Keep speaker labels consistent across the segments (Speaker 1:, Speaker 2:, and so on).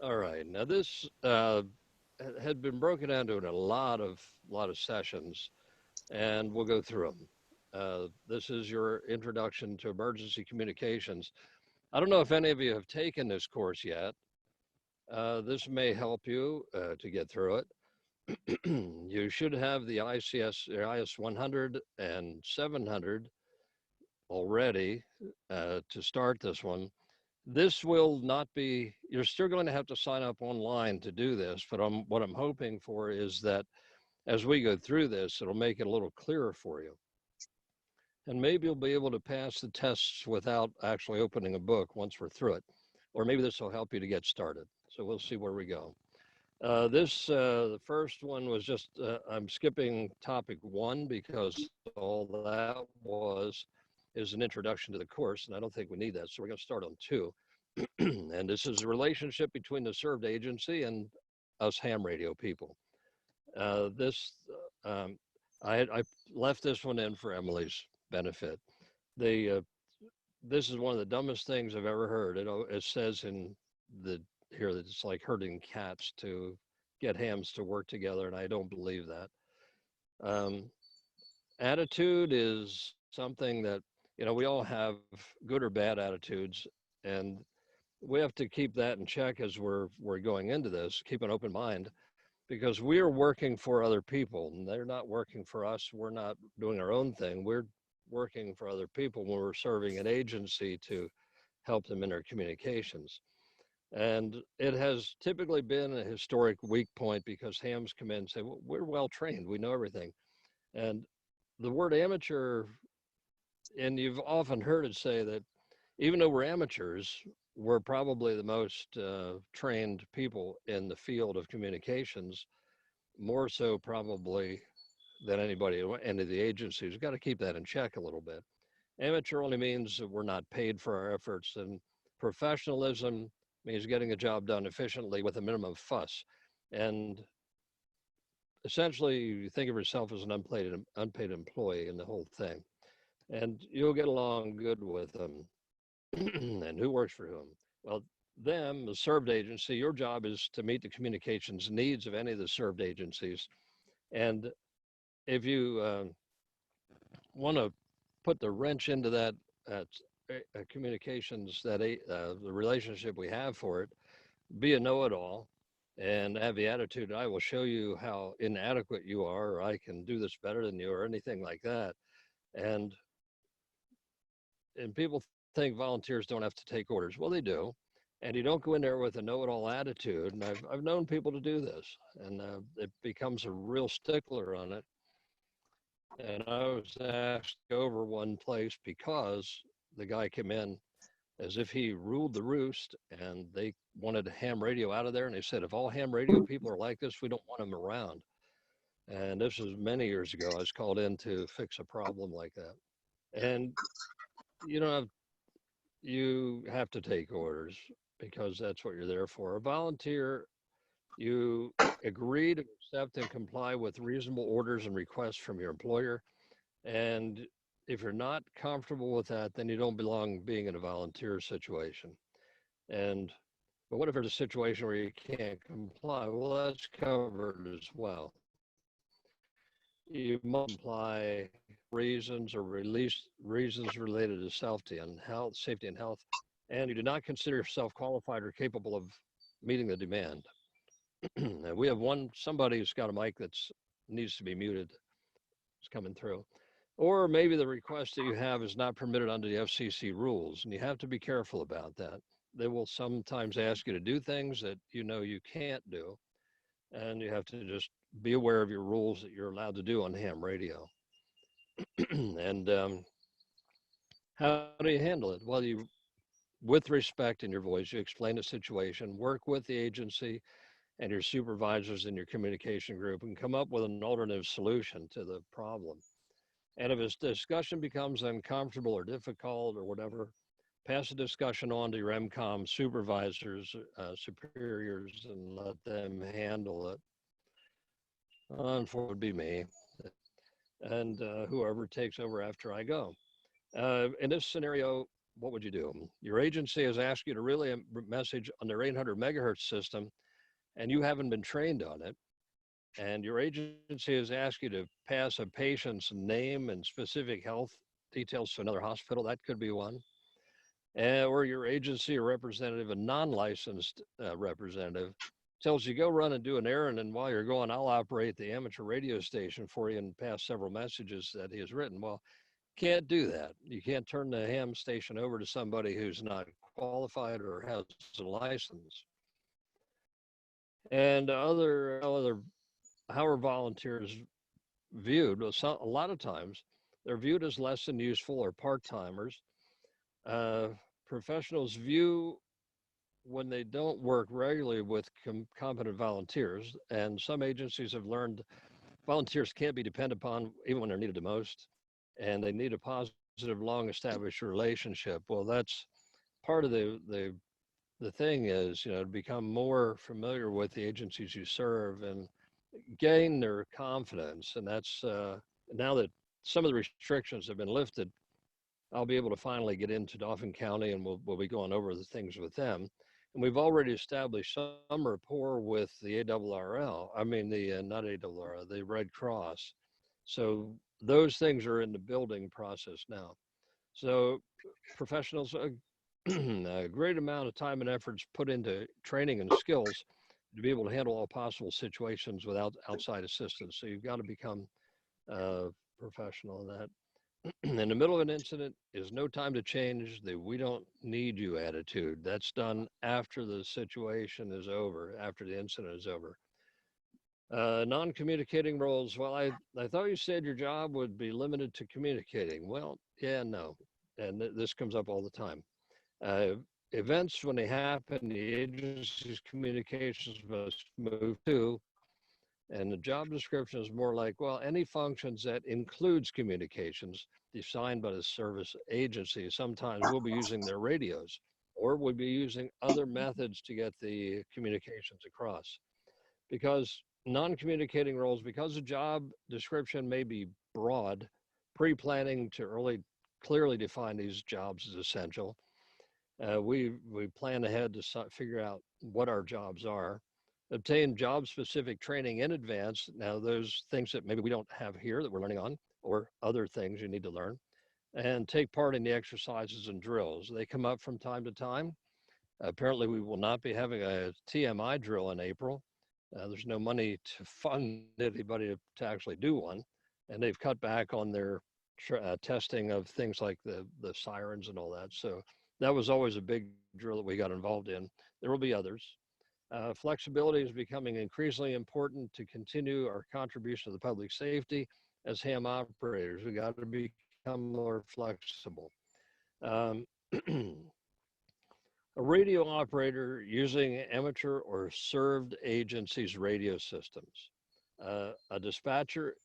Speaker 1: All right. Now this had been broken down into a lot of sessions, and we'll go through them. This is your introduction to emergency communications. I don't know if any of you have taken this course yet. This may help you to get through it. You should have the IS 100 and 700 already to start this one. This will not be, you're still going to have to sign up online to do this, but what I'm hoping for is that as we go through this, it'll make it a little clearer for you. And maybe you'll be able to pass the tests without actually opening a book once we're through it. Or maybe this will help you to get started. So we'll see where we go. The first one was just, I'm skipping topic 1 because all that was is an introduction to the course, and I don't think we need that. So we're going to start on 2. And this is a relationship between the served agency and us ham radio people. This, I left this one in for Emily's benefit. This is one of the dumbest things I've ever heard. It says in the here that it's like herding cats to get hams to work together, and I don't believe that. Attitude is something that, we all have good or bad attitudes, and we have to keep that in check as we're going into this, keep an open mind, because we are working for other people and they're not working for us. We're not doing our own thing. We're working for other people when we're serving an agency to help them in their communications. And it has typically been a historic weak point because hams come in and say, well, we're well trained, we know everything. And the word amateur, and you've often heard it say that even though we're amateurs, we're probably the most trained people in the field of communications, more so probably than anybody at any of the agencies. We've got to keep that in check a little bit. Amateur only means that we're not paid for our efforts, and professionalism means getting a job done efficiently with a minimum fuss. And essentially, you think of yourself as an unpaid employee in the whole thing. And you'll get along good with them. And who works for whom? Well, them, the served agency, your job is to meet the communications needs of any of the served agencies. And if you want to put the wrench into that communications, the relationship we have for it, be a know-it-all and have the attitude, I will show you how inadequate you are, or I can do this better than you, or anything like that. And people think volunteers don't have to take orders. Well, they do. And you don't go in there with a know-it-all attitude. And I've known people to do this, and it becomes a real stickler on it. And I was asked over one place because the guy came in as if he ruled the roost, and they wanted ham radio out of there. And they said, if all ham radio people are like this, we don't want them around. And this was many years ago. I was called in to fix a problem like that. And you have to take orders because that's what you're there for. A volunteer, you agree to accept and comply with reasonable orders and requests from your employer. And if you're not comfortable with that, then you don't belong being in a volunteer situation. But what if there's a situation where you can't comply? Well, that's covered as well. You must apply reasons or release reasons related to safety and health, and you do not consider yourself qualified or capable of meeting the demand. And we have somebody who's got a mic that's needs to be muted. It's coming through. Or maybe the request that you have is not permitted under the FCC rules, and you have to be careful about that. They will sometimes ask you to do things that you can't do, and you have to just be aware of your rules that you're allowed to do on ham radio. And how do you handle it? Well, with respect in your voice, you explain the situation, work with the agency and your supervisors in your communication group, and come up with an alternative solution to the problem. And if a discussion becomes uncomfortable or difficult or whatever, pass the discussion on to your MCOM supervisors, superiors, and let them handle it. Unfortunately, it would be me, and whoever takes over after I go. In this scenario, what would you do? Your agency has asked you to relay a message on their 800 megahertz system, and you haven't been trained on it. And your agency has asked you to pass a patient's name and specific health details to another hospital. That could be one. Or your agency or representative, a non-licensed representative, tells you go run and do an errand, and while you're going, I'll operate the amateur radio station for you and pass several messages that he has written. Well, can't do that. You can't turn the ham station over to somebody who's not qualified or has a license. And how are volunteers viewed? Well, a lot of times they're viewed as less than useful or part-timers. Uh, Professionals view when they don't work regularly with competent volunteers, and some agencies have learned volunteers can't be depended upon even when they're needed the most, and they need a positive, long-established relationship. Well, that's part of the thing is, to become more familiar with the agencies you serve and gain their confidence. And that's now that some of the restrictions have been lifted, I'll be able to finally get into Dauphin County, and we'll be going over the things with them. And we've already established some rapport with the ARRL. I mean, the not ARRL, the Red Cross. So those things are in the building process now. So professionals, a great amount of time and efforts put into training and skills to be able to handle all possible situations without outside assistance. So you've got to become professional in that. In the middle of an incident is no time to change the "we don't need you" attitude. That's done after the situation is over, after the incident is over. Non-communicating roles. Well, I thought you said your job would be limited to communicating. Well, yeah, no. And this comes up all the time. Uh, Events, when they happen, the agency's communications must move to, and the job description is more like, well, any functions that includes communications defined by the service agency. Sometimes we'll be using their radios, or we'll be using other methods to get the communications across. Because non-communicating roles, because the job description may be broad, pre-planning to clearly define these jobs is essential. We plan ahead to figure out what our jobs are, obtain job specific training in advance. Now, those things that maybe we don't have here that we're learning on, or other things you need to learn, and take part in the exercises and drills. They come up from time to time. Apparently, we will not be having a TMI drill in April. There's no money to fund anybody to actually do one, and they've cut back on their testing of things like the sirens and all that. So that was always a big drill that we got involved in. There will be others. Flexibility is becoming increasingly important to continue our contribution to the public safety as ham operators. We got to become more flexible. Um, A radio operator using amateur or served agencies' radio systems. A dispatcher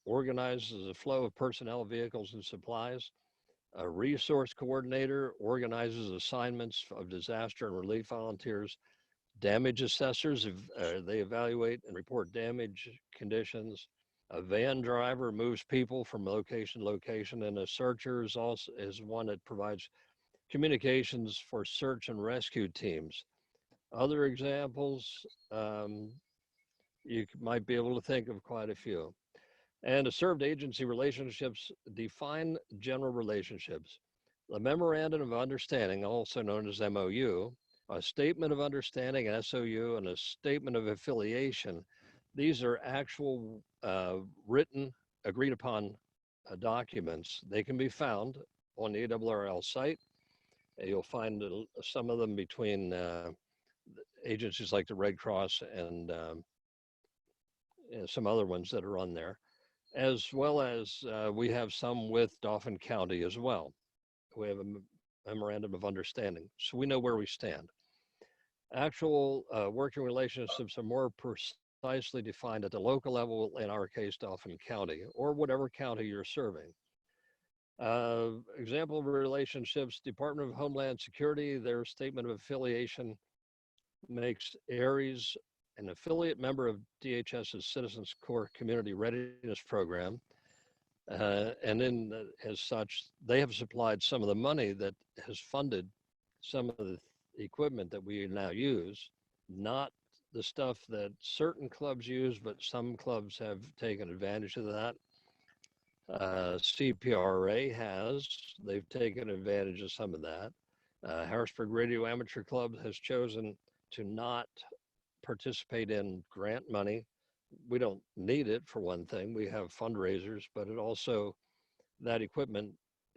Speaker 1: organizes the flow of personnel, vehicles, and supplies. A resource coordinator organizes assignments of disaster and relief volunteers. Damage assessors, they evaluate and report damage conditions. A van driver moves people from location to location, and a searcher is one that provides communications for search and rescue teams. Other examples, you might be able to think of quite a few. And a served agency relationships define general relationships. The Memorandum of Understanding, also known as MOU, a Statement of Understanding, an SOU, and a Statement of Affiliation. These are actual written, agreed upon documents. They can be found on the ARRL site. You'll find some of them between agencies like the Red Cross and some other ones that are on there, as well as we have some with Dauphin County as well. We have a memorandum of understanding, so we know where we stand. Actual working relationships are more precisely defined at the local level, in our case, Dauphin County, or whatever county you're serving. Example of relationships, Department of Homeland Security, their statement of affiliation makes ARES an affiliate member of DHS's Citizens Corps Community Readiness Program. And then, as such, they have supplied some of the money that has funded some of the equipment that we now use, not the stuff that certain clubs use, but some clubs have taken advantage of that. CPRA has, they've taken advantage of some of that. Harrisburg Radio Amateur Club has chosen to not participate in grant money. We don't need it for one thing. We have fundraisers, but it also, that equipment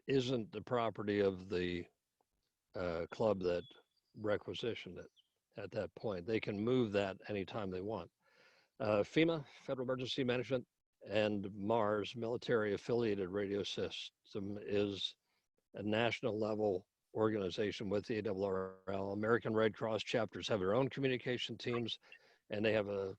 Speaker 1: isn't the property of the club that requisitioned it at that point. They can move that anytime they want. FEMA, Federal Emergency Management, and MARS, Military Affiliated Radio System, is a national level organization with the ARRL. American Red Cross chapters have their own communication teams, and they have a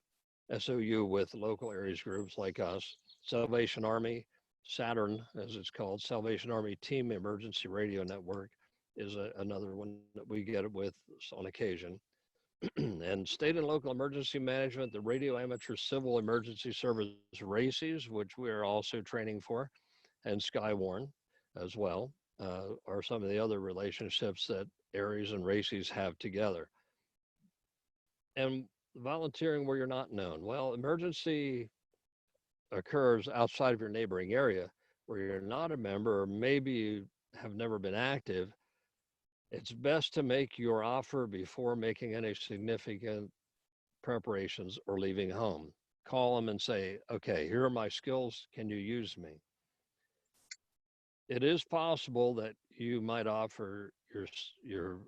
Speaker 1: SOU with local ARES groups like us. Salvation Army, Saturn, as it's called, Salvation Army Team Emergency Radio Network, is another one that we get it with on occasion. And state and local emergency management, the Radio Amateur Civil Emergency Service RACES, which we are also training for, and Skywarn as well, are some of the other relationships that ARES and RACES have together. And volunteering where you're not known. Well, emergency occurs outside of your neighboring area where you're not a member, or maybe you have never been active. It's best to make your offer before making any significant preparations or leaving home. Call them and say, okay, here are my skills. Can you use me? It is possible that you might offer your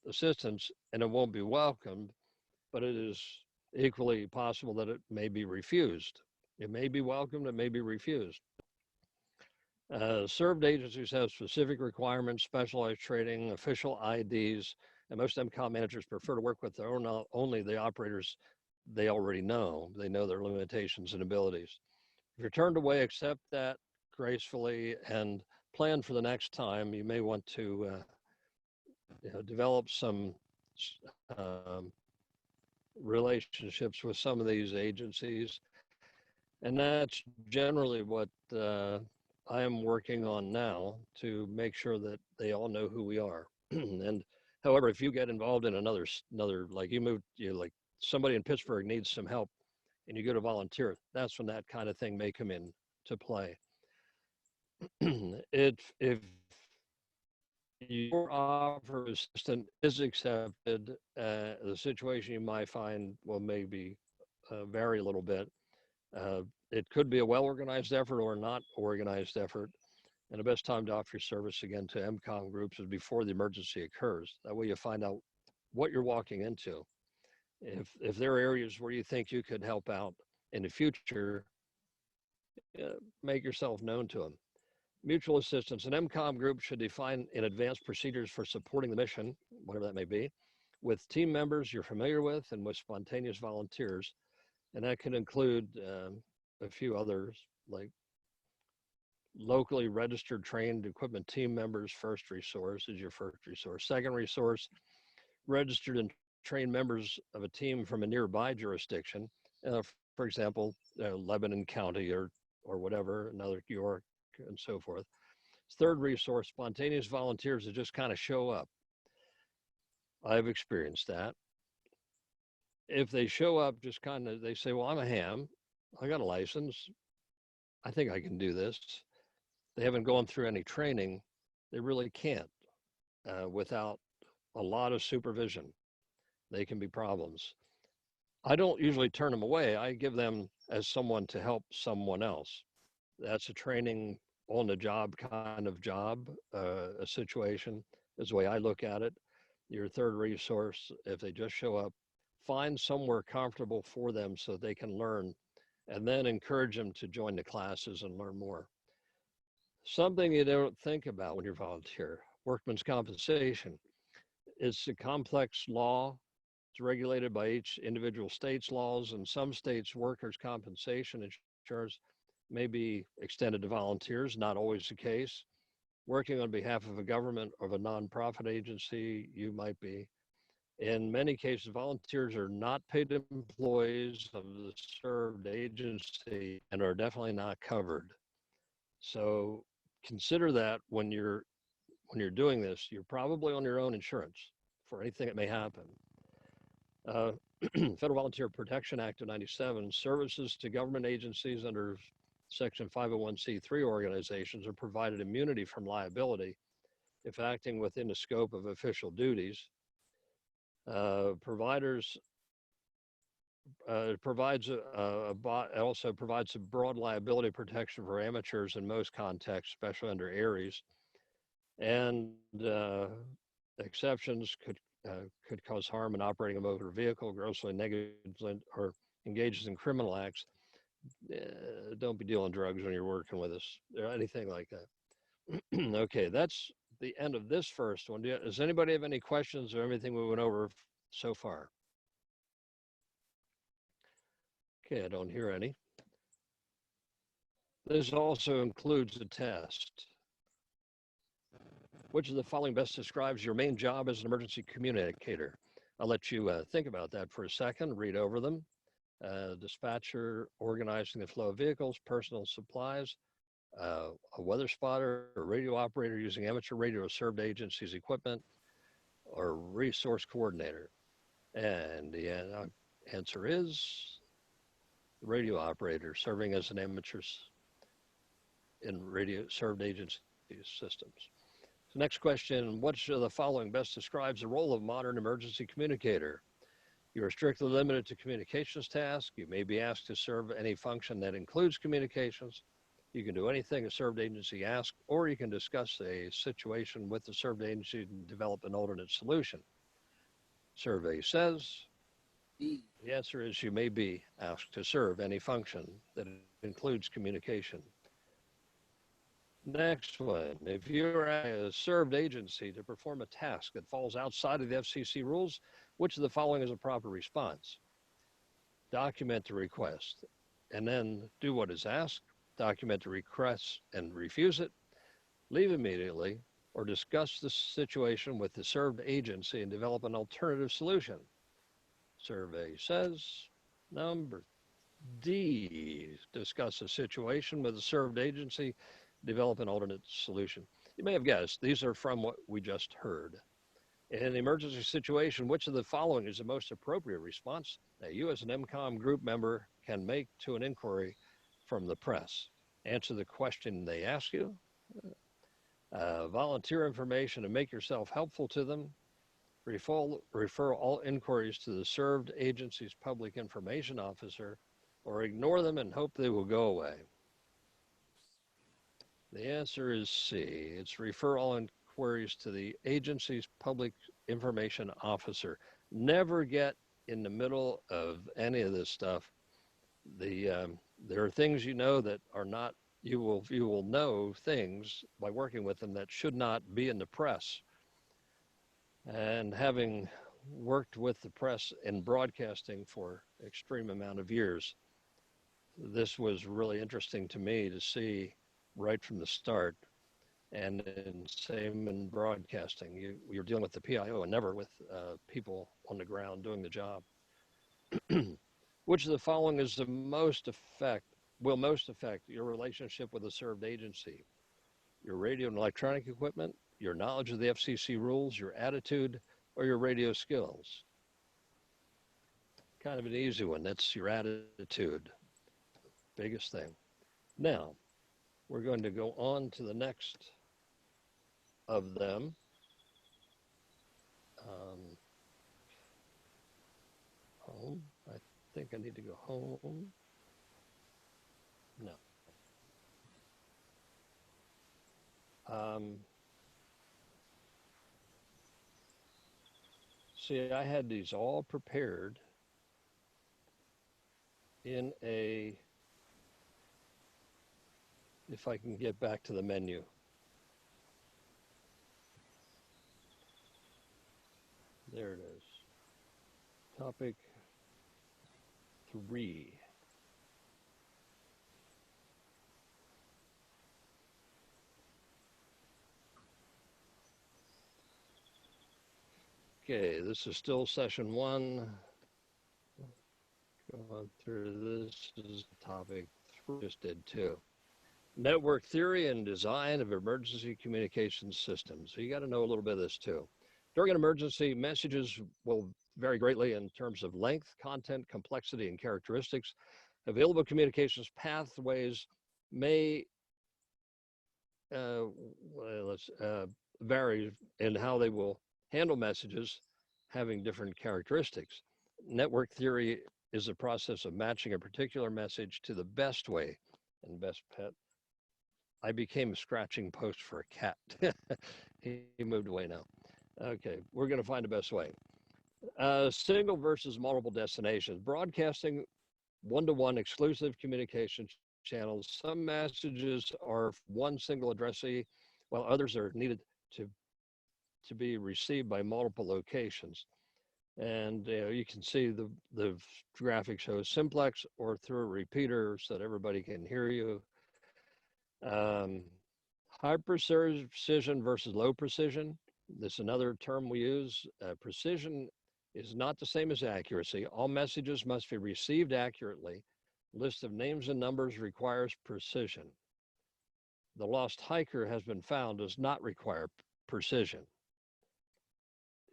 Speaker 1: assistance and it won't be welcomed, but it is equally possible that it may be refused. It may be welcomed, it may be refused. Served agencies have specific requirements, specialized training, official IDs, and most MCOM managers prefer to work with their own, only the operators they already know. They know their limitations and abilities. If you're turned away, accept that gracefully and plan for the next time. You may want to develop some relationships with some of these agencies. And that's generally what I am working on now, to make sure that they all know who we are. And however, if you get involved in another, like like somebody in Pittsburgh needs some help and you go to volunteer, that's when that kind of thing may come in to play. If your offer of assistance is accepted, the situation you might find will maybe vary a little bit. It could be a well-organized effort or not organized effort. And the best time to offer your service again to MCOM groups is before the emergency occurs. That way you find out what you're walking into. If there are areas where you think you could help out in the future, make yourself known to them. Mutual assistance. An MCOM group should define in advance procedures for supporting the mission, whatever that may be, with team members you're familiar with and with spontaneous volunteers. And that can include a few others, like locally registered trained equipment team members. First resource is your first resource. Second resource, registered and trained members of a team from a nearby jurisdiction. For example, Lebanon County or whatever, another York and so forth. Third resource, spontaneous volunteers that just kind of show up. I've experienced that. If they show up, just kind of, they say, well, I'm a ham. I got a license. I think I can do this. They haven't gone through any training. They really can't without a lot of supervision. They can be problems. I don't usually turn them away. I give them as someone to help someone else. That's a training on the job kind of job, a situation is the way I look at it. Your third resource, if they just show up, find somewhere comfortable for them so they can learn, and then encourage them to join the classes and learn more. Something you don't think about when you volunteer, workman's compensation. It's a complex law. It's regulated by each individual state's laws. In some states, workers' compensation insurance may be extended to volunteers, not always the case. Working on behalf of a government or of a nonprofit agency, you might be. In many cases, volunteers are not paid employees of the served agency and are definitely not covered. So consider that when you're doing this, you're probably on your own insurance for anything that may happen. Uh, Federal Volunteer Protection Act of 97, services to government agencies under Section 501c3 organizations are provided immunity from liability if acting within the scope of official duties. Providers also provides a broad liability protection for amateurs in most contexts, especially under ARES. And exceptions could cause harm in operating a motor vehicle, grossly negligent, or engages in criminal acts. Don't be dealing drugs when you're working with us, or anything like that. Okay, that's the end of this first one. Does anybody have any questions or anything we went over so far? Okay, I don't hear any. This also includes a test. Which of the following best describes your main job as an emergency communicator? I'll let you think about that for a second, read over them. Dispatcher, organizing the flow of vehicles, personal supplies, a weather spotter, a radio operator using amateur radio served agencies equipment, or resource coordinator. And the answer is radio operator, serving as an amateur in radio served agency systems. So next question, which of the following best describes the role of modern emergency communicator? You are strictly limited to communications tasks. You may be asked to serve any function that includes communications. You can do anything a served agency asks, or you can discuss a situation with the served agency and develop an alternate solution. Survey says, the answer is you may be asked to serve any function that includes communication. Next one, if you're a served agency to perform a task that falls outside of the FCC rules, which of the following is a proper response? Document the request and then do what is asked, document the request and refuse it, leave immediately, or discuss the situation with the served agency and develop an alternative solution. Survey says number D, discuss a situation with the served agency, develop an alternate solution. You may have guessed, these are from what we just heard. In an emergency situation, which of the following is the most appropriate response that you as an MCOM group member can make to an inquiry from the press? Answer the question they ask you, volunteer information and make yourself helpful to them, refer all inquiries to the served agency's public information officer, or ignore them and hope they will go away. The answer is C. It's refer all inquiries to the agency's public information officer. Never get in the middle of any of this stuff. There are things you know that are not, you will know things by working with them that should not be in the press. And having worked with the press in broadcasting for an extreme amount of years, this was really interesting to me to see right from the start. And same in broadcasting, you're dealing with the PIO and never with people on the ground doing the job. Which of the following is the will most affect your relationship with a served agency? Your radio and electronic equipment, your knowledge of the FCC rules, your attitude, or your radio skills? Kind of an easy one. That's your attitude. Biggest thing. Now, we're going to go on to the next of them. Home. I think I need to go home. No. See, I had these all prepared in a, if I can get back to the menu. There it is. Topic 3. Okay, this is still session 1. Going through this is topic 3, just did 2. Network theory and design of emergency communications systems. So you got to know a little bit of this too. During an emergency, messages will vary greatly in terms of length, content, complexity, and characteristics. Available communications pathways may uh, let's vary in how they will handle messages having different characteristics. Network theory is the process of matching a particular message to the best way and best pet. I became a scratching post for a cat. He moved away now. Okay, we're going to find the best way. Single versus multiple destinations. Broadcasting one-to-one exclusive communication channels. Some messages are one single addressee, while others are needed to, to be received by multiple locations. And you can see the graphic shows simplex or through a repeater so that everybody can hear you. Um, High precision versus low precision. This is another term we use. Precision is not the same as accuracy. All messages must be received accurately. List of names and numbers requires precision. The lost hiker has been found does not require precision.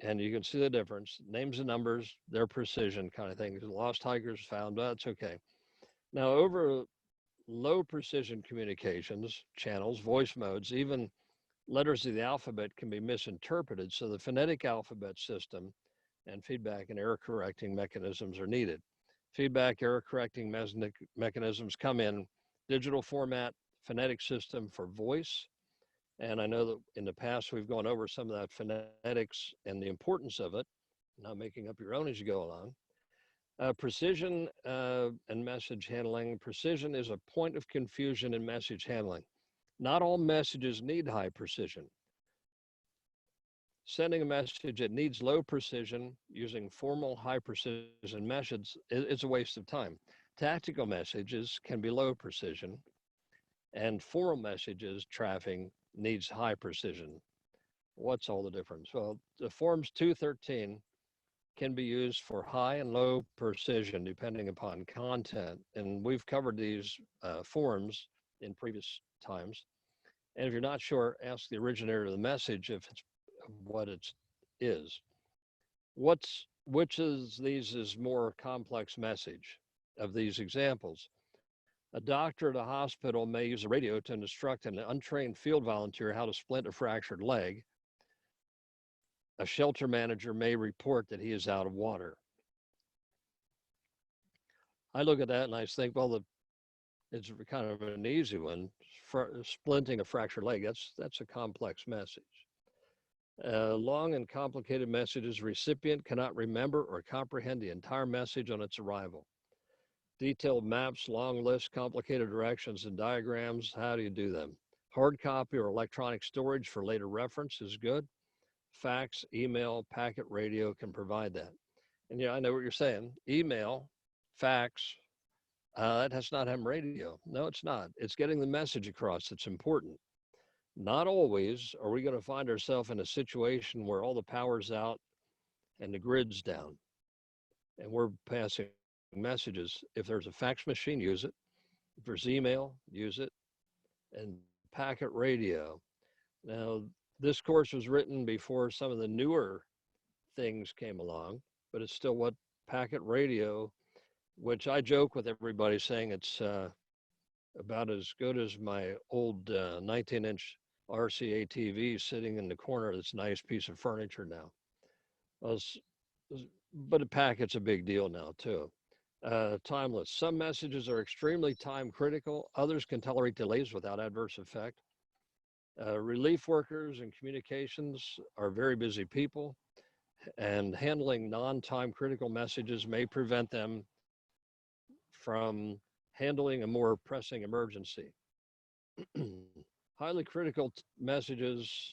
Speaker 1: And you can see the difference. Names and numbers, they're precision kind of things. Lost hikers found, that's okay. Now, over low precision communications channels, voice modes, even letters of the alphabet can be misinterpreted. So the phonetic alphabet system and feedback and error correcting mechanisms are needed. Feedback error correcting mechanisms come in digital format, phonetic system for voice. And I know that in the past we've gone over some of that phonetics and the importance of it, not making up your own as you go along. Precision and message handling. Precision is a point of confusion in message handling. Not all messages need high precision. Sending a message that needs low precision using formal high precision methods is a waste of time. Tactical messages can be low precision, and formal messages trafficking needs high precision. What's all the difference? Well, the forms 213 can be used for high and low precision depending upon content. And we've covered these forms in previous times. And if you're not sure, ask the originator of the message if it's what it is. Which of these is more complex message of these examples? A doctor at a hospital may use a radio to instruct an untrained field volunteer how to splint a fractured leg. A shelter manager may report that he is out of water. I look at that and I think, well, it's kind of an easy one. Splinting a fractured leg, that's a complex message. Long and complicated messages, recipient cannot remember or comprehend the entire message on its arrival. Detailed maps, long lists, complicated directions and diagrams, how do you do them? Hard copy or electronic storage for later reference is good. Fax, email, packet radio can provide that. And yeah, I know what you're saying. Email, fax, that's not ham radio. No, it's not. It's getting the message across that's important. Not always are we going to find ourselves in a situation where all the power's out and the grid's down and we're passing messages. If there's a fax machine, use it. If there's email, use it. And packet radio. Now, this course was written before some of the newer things came along, but it's still what packet radio, which I joke with everybody saying it's about as good as my old 19-inch RCA TV sitting in the corner of this nice piece of furniture now. Well, but a packet's a big deal now too. Timeless. Some messages are extremely time critical. Others can tolerate delays without adverse effect. Relief workers and communications are very busy people, and handling non-time critical messages may prevent them from handling a more pressing emergency. Highly critical messages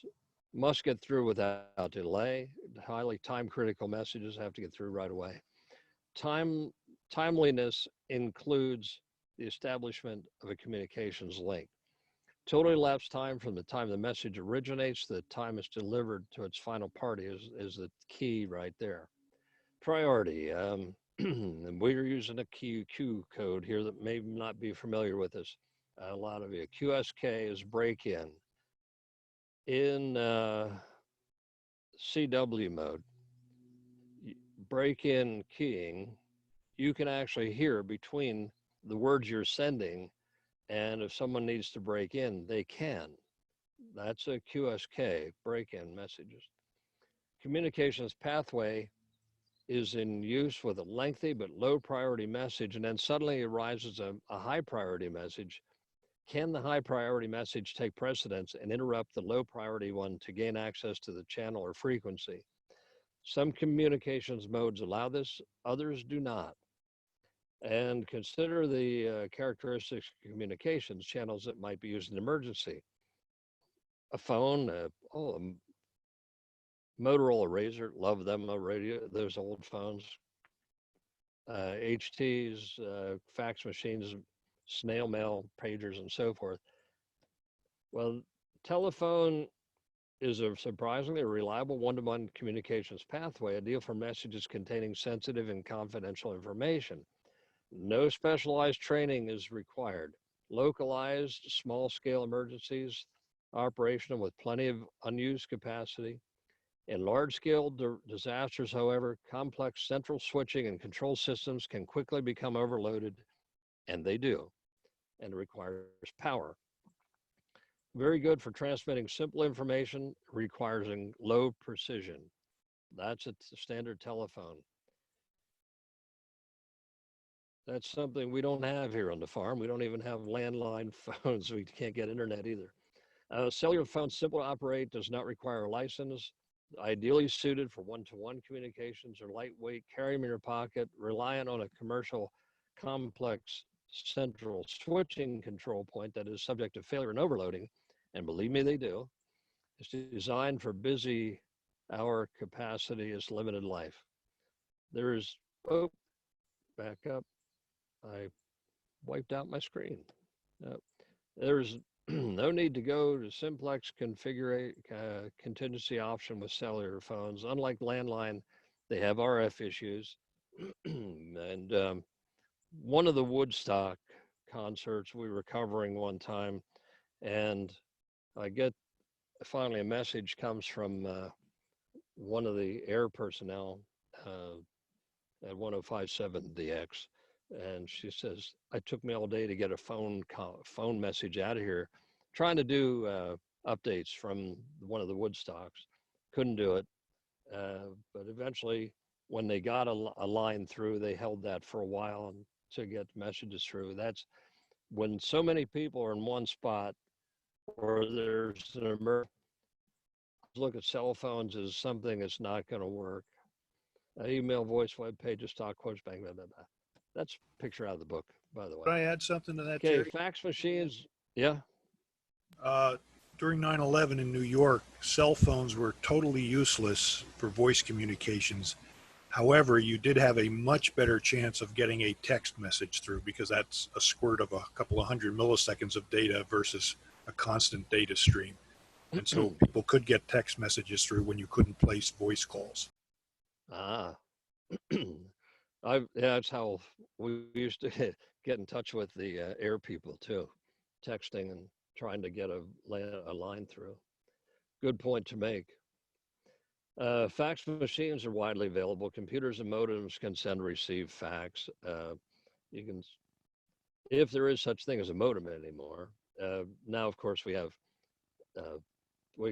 Speaker 1: must get through without delay. Highly time critical messages have to get through right away. Timeliness includes the establishment of a communications link. Total elapsed time from the time the message originates to the time it's delivered to its final party is the key right there. Priority. And we're using a QQ code here that may not be familiar with this. a lot of you. QSK is break-in. In CW mode, break-in keying, you can actually hear between the words you're sending, and if someone needs to break in, they can. That's a QSK, break-in messages. Communications pathway is in use with a lengthy but low priority message, and then suddenly arises a high priority message. Can the high priority message take precedence and interrupt the low priority one to gain access to the channel or frequency? Some communications modes allow this, others do not. And consider the characteristics of communications channels that might be used in emergency. A phone, a Motorola Razor, love them, a radio, those old phones. HTs, fax machines, snail mail, pagers, and so forth. Well, telephone is a surprisingly reliable one-to-one communications pathway, ideal for messages containing sensitive and confidential information. No specialized training is required. Localized, small-scale emergencies, operational with plenty of unused capacity. In large-scale disasters, however, complex central switching and control systems can quickly become overloaded, and they do, and it requires power. Very good for transmitting simple information, requiring low precision. That's a standard telephone. That's something we don't have here on the farm. We don't even have landline phones. We can't get internet either. Cellular phone, simple to operate, does not require a license. Ideally suited for one-to-one communications or lightweight, carry them in your pocket, reliant on a commercial complex central switching control point that is subject to failure and overloading, and believe me, they do. It's designed for busy hour capacity is limited life. There's, oh, back up. I wiped out my screen. There's no need to go to simplex configure contingency option with cellular phones. Unlike landline, they have RF issues. And one of the Woodstock concerts, we were covering one time, and I get finally a message comes from one of the air personnel at 1057DX. And she says, "It took me all day to get a phone message out of here, trying to do updates from one of the Woodstocks. Couldn't do it, but eventually, when they got a line through, they held that for a while to get messages through. That's when so many people are in one spot, or there's an emergency. Look at cell phones as something that's not going to work. Email, voice, web pages, stock quotes, bang, blah, blah, blah. That's a picture out of the book, by the way.
Speaker 2: Could I add something to that,
Speaker 1: Okay,
Speaker 2: Jerry?
Speaker 1: fax machines, yeah.
Speaker 2: During 9/11 in New York, cell phones were totally useless for voice communications. However, you did have a much better chance of getting a text message through because that's a squirt of a couple of hundred milliseconds of data versus a constant data stream. And so people could get text messages through when you couldn't place voice calls.
Speaker 1: Ah, yeah, that's how we used to get in touch with the air people too, texting and trying to get a line through. Good point to make. Fax machines are widely available. Computers and modems can send and receive fax. You can, if there is such thing as a modem anymore. Now, of course, we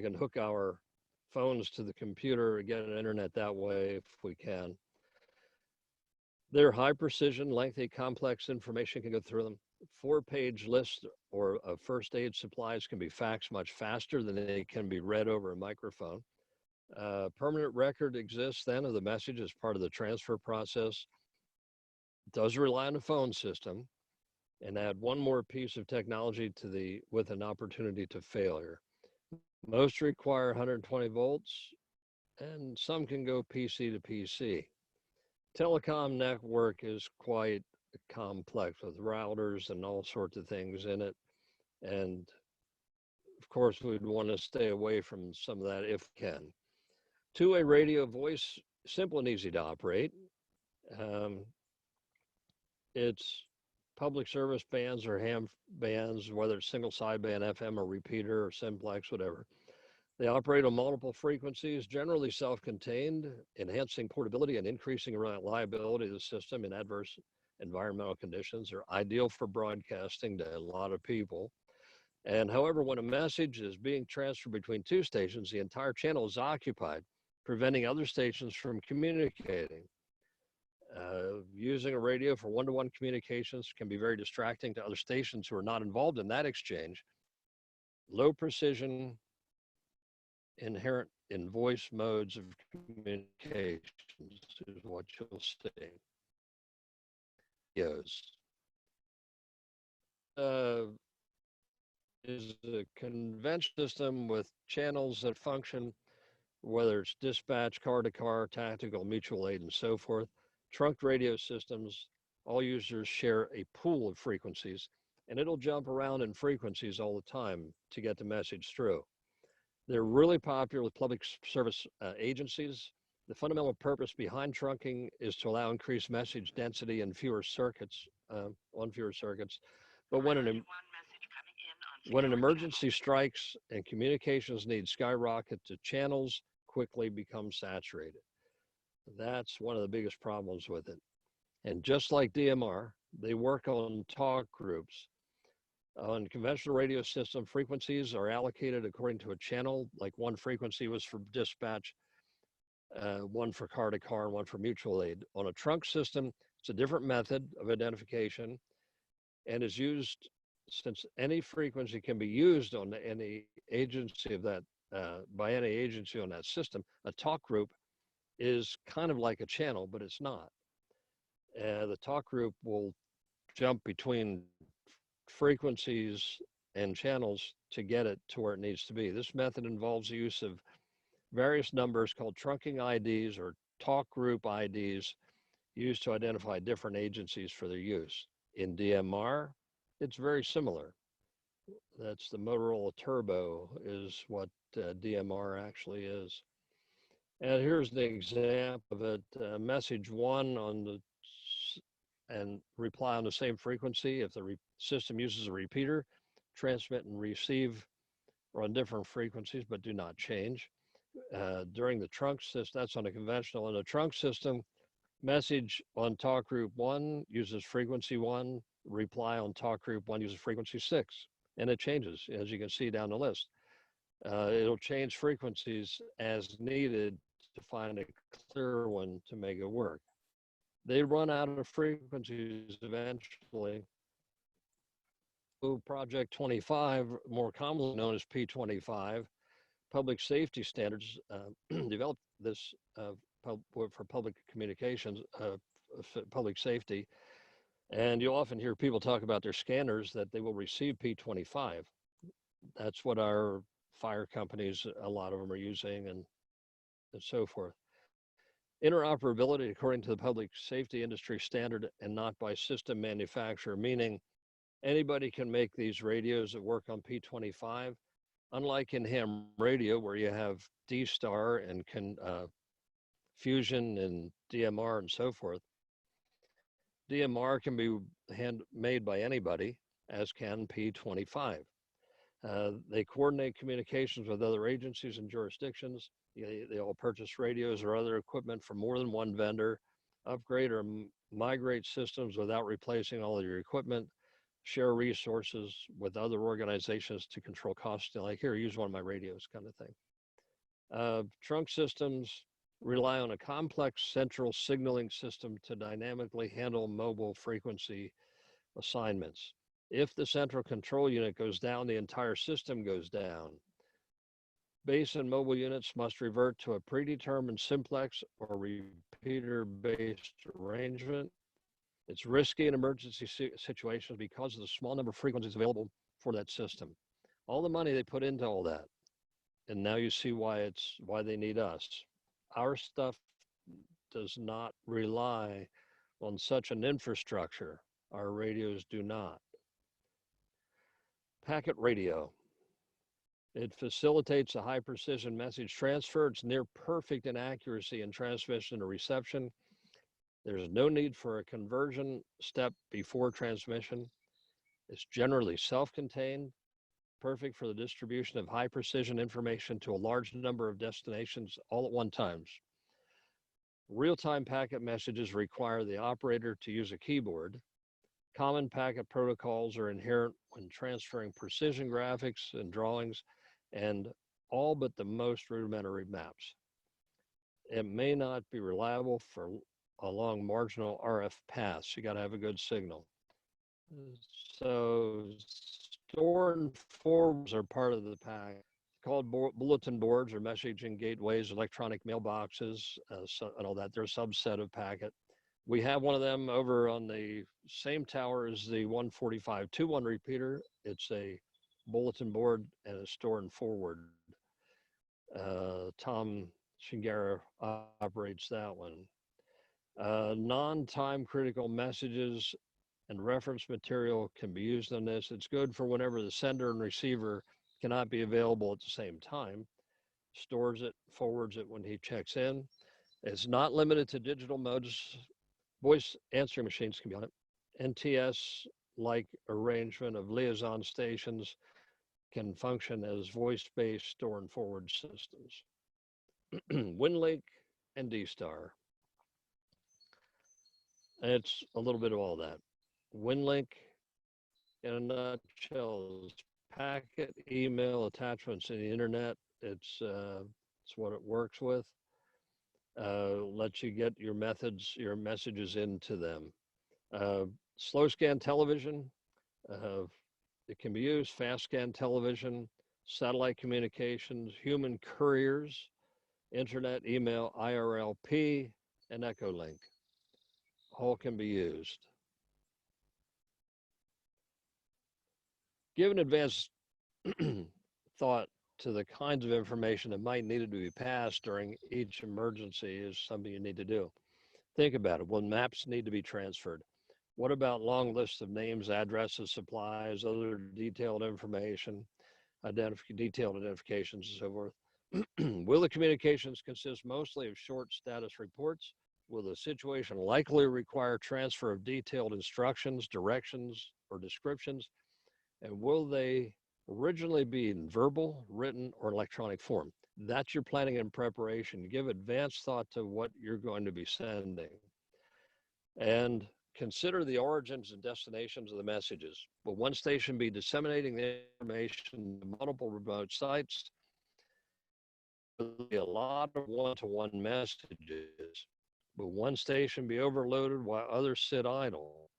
Speaker 1: can hook our phones to the computer, get an internet that way if we can. They're high precision, lengthy, complex information can go through them. 4-page list or of first aid supplies can be faxed much faster than they can be read over a microphone. Permanent record exists then of the message as part of the transfer process. It does rely on a phone system, and add one more piece of technology to with an opportunity to failure. Most require 120 volts, and some can go PC to PC. Telecom network is quite complex with routers and all sorts of things in it. And of course, we'd want to stay away from some of that if we can. Two-way radio voice, simple and easy to operate. It's public service bands or ham bands, whether it's single sideband FM or repeater or simplex, whatever. They operate on multiple frequencies, generally self-contained, enhancing portability and increasing reliability of the system in adverse environmental conditions. They're ideal for broadcasting to a lot of people. And however, when a message is being transferred between two stations, the entire channel is occupied, preventing other stations from communicating. Using a radio for one-to-one communications can be very distracting to other stations who are not involved in that exchange. Low precision, inherent in voice modes of communications is what you'll see. Radios is a conventional system with channels that function, whether it's dispatch, car-to-car, tactical, mutual aid, and so forth. Trunked radio systems, all users share a pool of frequencies, and it'll jump around in frequencies all the time to get the message through. They're really popular with public service agencies. The fundamental purpose behind trunking is to allow increased message density and fewer circuits, on fewer circuits. But when an emergency strikes and communications needs skyrocket, the channels quickly become saturated. That's one of the biggest problems with it. And just like DMR, they work on talk groups. On conventional radio system, frequencies are allocated according to a channel, like one frequency was for dispatch, one for car-to-car, and one for mutual aid. On a trunk system, it's a different method of identification and is used, since any frequency can be used on any agency of that, by any agency on that system. A talk group is kind of like a channel, but it's not. The talk group will jump between frequencies and channels to get it to where it needs to be. This method involves the use of various numbers called trunking IDs or talk group IDs used to identify different agencies for their use. In DMR, it's very similar. That's the Motorola Turbo is what DMR actually is. And here's the example of it. Message one on the and reply on the same frequency. If the system uses a repeater, transmit and receive are on different frequencies, but do not change. During the trunk system, that's on a conventional. In a trunk system, message on talk group 1 uses frequency 1, reply on talk group 1 uses frequency 6, and it changes, as you can see down the list. It'll change frequencies as needed to find a clear one to make it work. They run out of frequencies eventually. Project 25, more commonly known as P25, public safety standards developed this for public communications, public safety. And you'll often hear people talk about their scanners that they will receive P25. That's what our fire companies, a lot of them are using, and so forth. Interoperability according to the public safety industry standard and not by system manufacturer, meaning anybody can make these radios that work on P25. Unlike in ham radio, where you have D-Star and Fusion and DMR and so forth, DMR can be made by anybody, as can P25. They coordinate communications with other agencies and jurisdictions. They all purchase radios or other equipment from more than one vendor, upgrade or migrate systems without replacing all of your equipment, share resources with other organizations to control costs. Like, here, use one of my radios, kind of thing. Trunk systems rely on a complex central signaling system to dynamically handle mobile frequency assignments. If the central control unit goes down, the entire system goes down. Base and mobile units must revert to a predetermined simplex or repeater-based arrangement. It's risky in emergency situations because of the small number of frequencies available for that system. All the money they put into all that, and now you see why they need us. Our stuff does not rely on such an infrastructure. Our radios do not. Packet radio. It facilitates a high precision message transfer. It's near perfect in accuracy in transmission or reception. There's no need for a conversion step before transmission. It's generally self-contained, perfect for the distribution of high precision information to a large number of destinations all at one time. Real-time packet messages require the operator to use a keyboard. Common packet protocols are inherent when transferring precision graphics and drawings and all but the most rudimentary maps. It may not be reliable for along marginal RF paths. You got to have a good signal. So store and forwards are part of the pack, called bulletin boards or messaging gateways, electronic mailboxes, and all that. They're a subset of packet. We have one of them over on the same tower as the 145.21 repeater. It's a bulletin board and a store and forward. Tom Shingara operates that one. Non-time critical messages and reference material can be used on this. It's good for whenever the sender and receiver cannot be available at the same time. Stores it, forwards it when he checks in. It's not limited to digital modes. Voice answering machines can be on it. NTS-like arrangement of liaison stations can function as voice-based store and forward systems. WinLink and D-Star. It's a little bit of all that. WinLink, in a nutshell, is packet email attachments in the internet. It's what it works with. Lets you get your messages into them. Slow scan television, it can be used. Fast scan television, satellite communications, human couriers, internet, email, IRLP, and Echolink. All can be used. Give an advanced thought to the kinds of information that might need to be passed during each emergency is something you need to do. Think about it. Will maps need to be transferred? What about long lists of names, addresses, supplies, other detailed information, detailed identifications, and so forth? Will the communications consist mostly of short status reports? Will the situation likely require transfer of detailed instructions, directions, or descriptions? And will they originally be in verbal, written, or electronic form? That's your planning and preparation. Give advanced thought to what you're going to be sending. And consider the origins and destinations of the messages. Will one station be disseminating the information to multiple remote sites? Will there be a lot of one-to-one messages? Will one station be overloaded while others sit idle?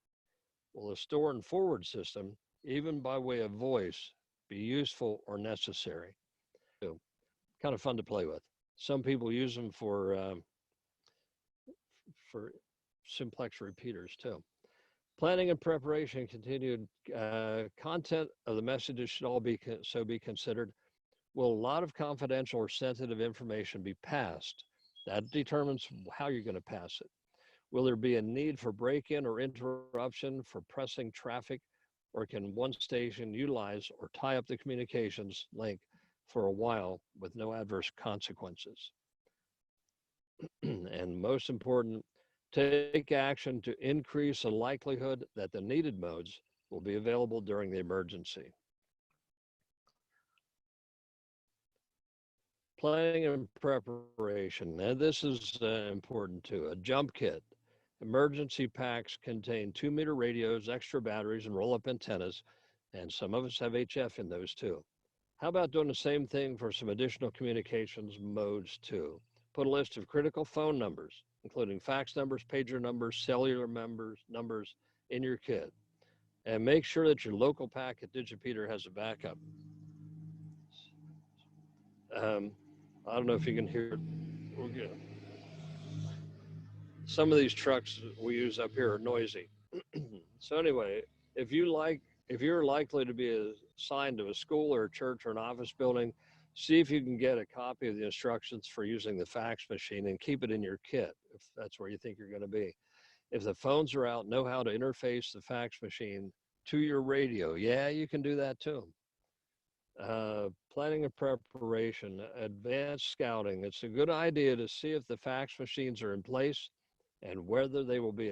Speaker 1: Will a store and forward system, even by way of voice, be useful or necessary? Kind of fun to play with. Some people use them for simplex repeaters too. Planning and preparation continued. Content of the messages should all be considered. Will a lot of confidential or sensitive information be passed? That determines how you're going to pass it. Will there be a need for break-in or interruption for pressing traffic, or can one station utilize or tie up the communications link for a while with no adverse consequences? And most important, take action to increase the likelihood that the needed modes will be available during the emergency. Planning and preparation, and this is important too. A jump kit. Emergency packs contain 2-meter radios, extra batteries, and roll-up antennas, and some of us have HF in those too. How about doing the same thing for some additional communications modes too? Put a list of critical phone numbers, including fax numbers, pager numbers, cellular numbers in your kit. And make sure that your local packet digipeater has a backup. I don't know if you can hear it. We're good. Some of these trucks we use up here are noisy. So anyway, if you're likely to be assigned to a school or a church or an office building, see if you can get a copy of the instructions for using the fax machine and keep it in your kit if that's where you think you're going to be. If the phones are out, know how to interface the fax machine to your radio. Yeah, you can do that too. Planning and preparation, advanced scouting. It's a good idea to see if the fax machines are in place and whether they will be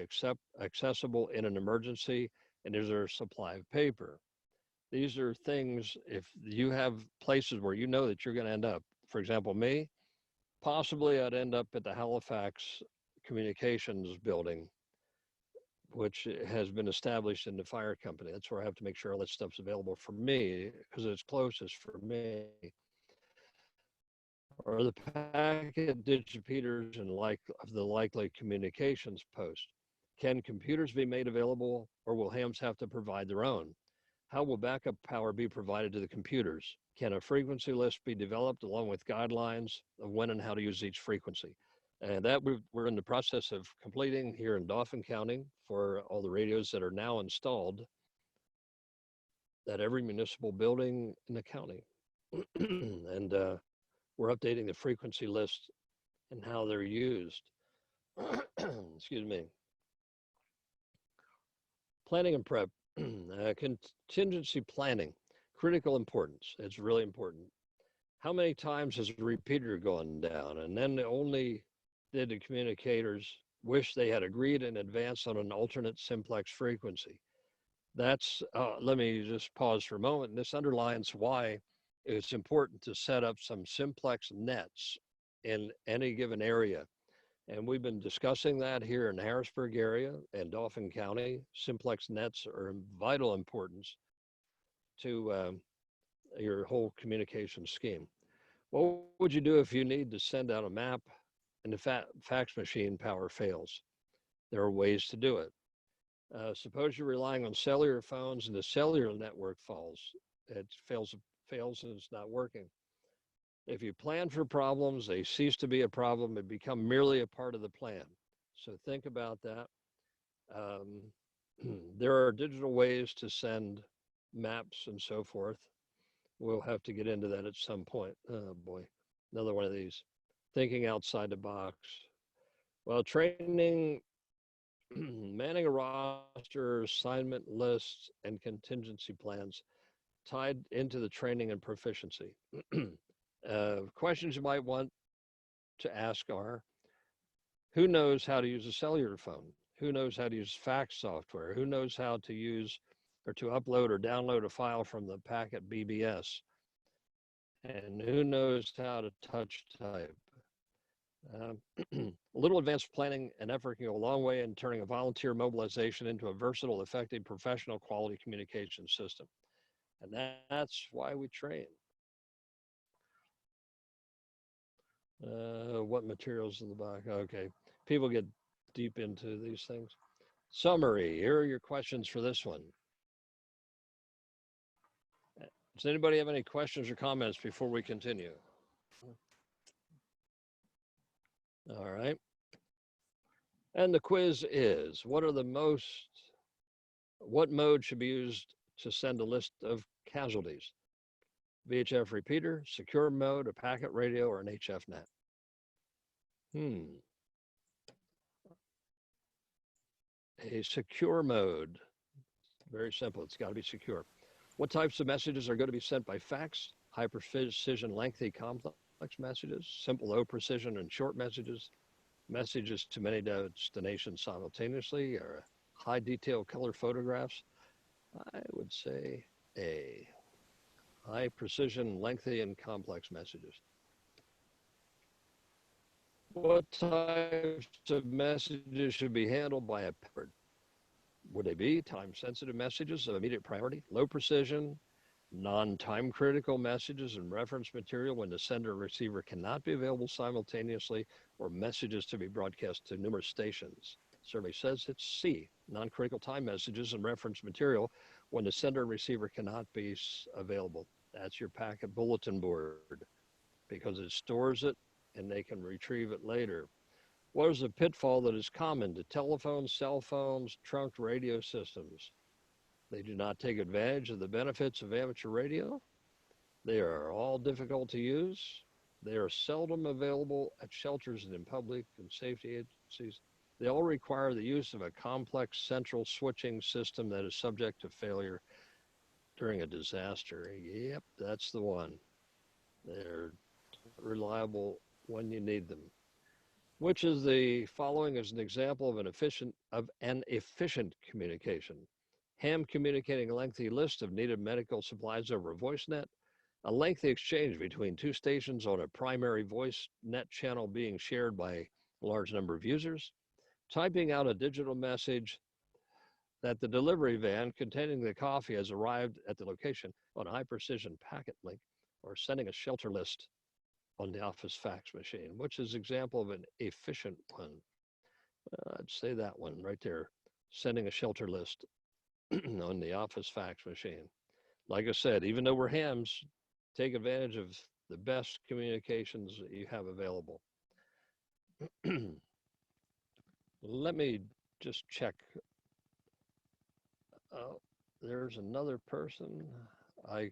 Speaker 1: accessible in an emergency, and is there a supply of paper. These are things, if you have places where you know that you're going to end up, for example, me, possibly I'd end up at the Halifax Communications building, which has been established in the fire company. That's where I have to make sure all that stuff's available for me because it's closest for me. Or the packet distributors and the likely communications post. Can computers be made available, or will hams have to provide their own? How will backup power be provided to the computers? Can a frequency list be developed along with guidelines of when and how to use each frequency? And that we're in the process of completing here in Dauphin County for all the radios that are now installed at every municipal building in the county. And we're updating the frequency list and how they're used. Excuse me. Planning and prep, contingency planning, critical importance. It's really important. How many times has a repeater gone down? And then only did the communicators wish they had agreed in advance on an alternate simplex frequency. That's, let me just pause for a moment. This underlines why it's important to set up some simplex nets in any given area. And we've been discussing that here in the Harrisburg area and Dauphin County. Simplex nets are of vital importance to your whole communication scheme. What would you do if you need to send out a map and the fax machine power fails? There are ways to do it. Suppose you're relying on cellular phones and the cellular network fails. It fails and it's not working. If you plan for problems, they cease to be a problem and become merely a part of the plan. So think about that. There are digital ways to send maps and so forth. We'll have to get into that at some point. Oh boy, another one of these. Thinking outside the box. Well, training, manning a roster, assignment lists, and contingency plans tied into the training and proficiency. Questions you might want to ask are, who knows how to use a cellular phone? Who knows how to use fax software? Who knows how to use or to upload or download a file from the packet BBS? And who knows how to touch type? A little advanced planning and effort can go a long way in turning a volunteer mobilization into a versatile, effective, professional quality communication system. And that's why we train. What materials in the back? Okay, people get deep into these things. Summary, here are your questions for this one. Does anybody have any questions or comments before we continue? All right. And the quiz is, what mode should be used to send a list of casualties? VHF repeater, secure mode, a packet radio, or an HF net? A secure mode. Very simple. It's got to be secure. What types of messages are going to be sent by fax? High precision, lengthy, complex messages, simple, low precision, and short messages, messages to many destinations simultaneously, or high detail color photographs? I would say A. High precision, lengthy, and complex messages. What types of messages should be handled by a peppered? Would they be time-sensitive messages of immediate priority, low precision, non-time critical messages and reference material when the sender or receiver cannot be available simultaneously, or messages to be broadcast to numerous stations? Survey says it's C, non-critical time messages and reference material when the sender and receiver cannot be available. That's your packet bulletin board, because it stores it and they can retrieve it later. What is a pitfall that is common to telephones, cell phones, trunked radio systems? They do not take advantage of the benefits of amateur radio. They are all difficult to use. They are seldom available at shelters and in public and safety agencies. They all require the use of a complex central switching system that is subject to failure during a disaster. Yep, that's the one. They're reliable when you need them. Which is the following as an example of an efficient communication? Ham communicating a lengthy list of needed medical supplies over a voice net, a lengthy exchange between two stations on a primary voice net channel being shared by a large number of users, typing out a digital message that the delivery van containing the coffee has arrived at the location on a high precision packet link, or sending a shelter list on the office fax machine, which is example of an efficient one. I'd say that one right there, sending a shelter list on the office fax machine. Like I said, even though we're hams, take advantage of the best communications that you have available. Let me just check. There's another person. I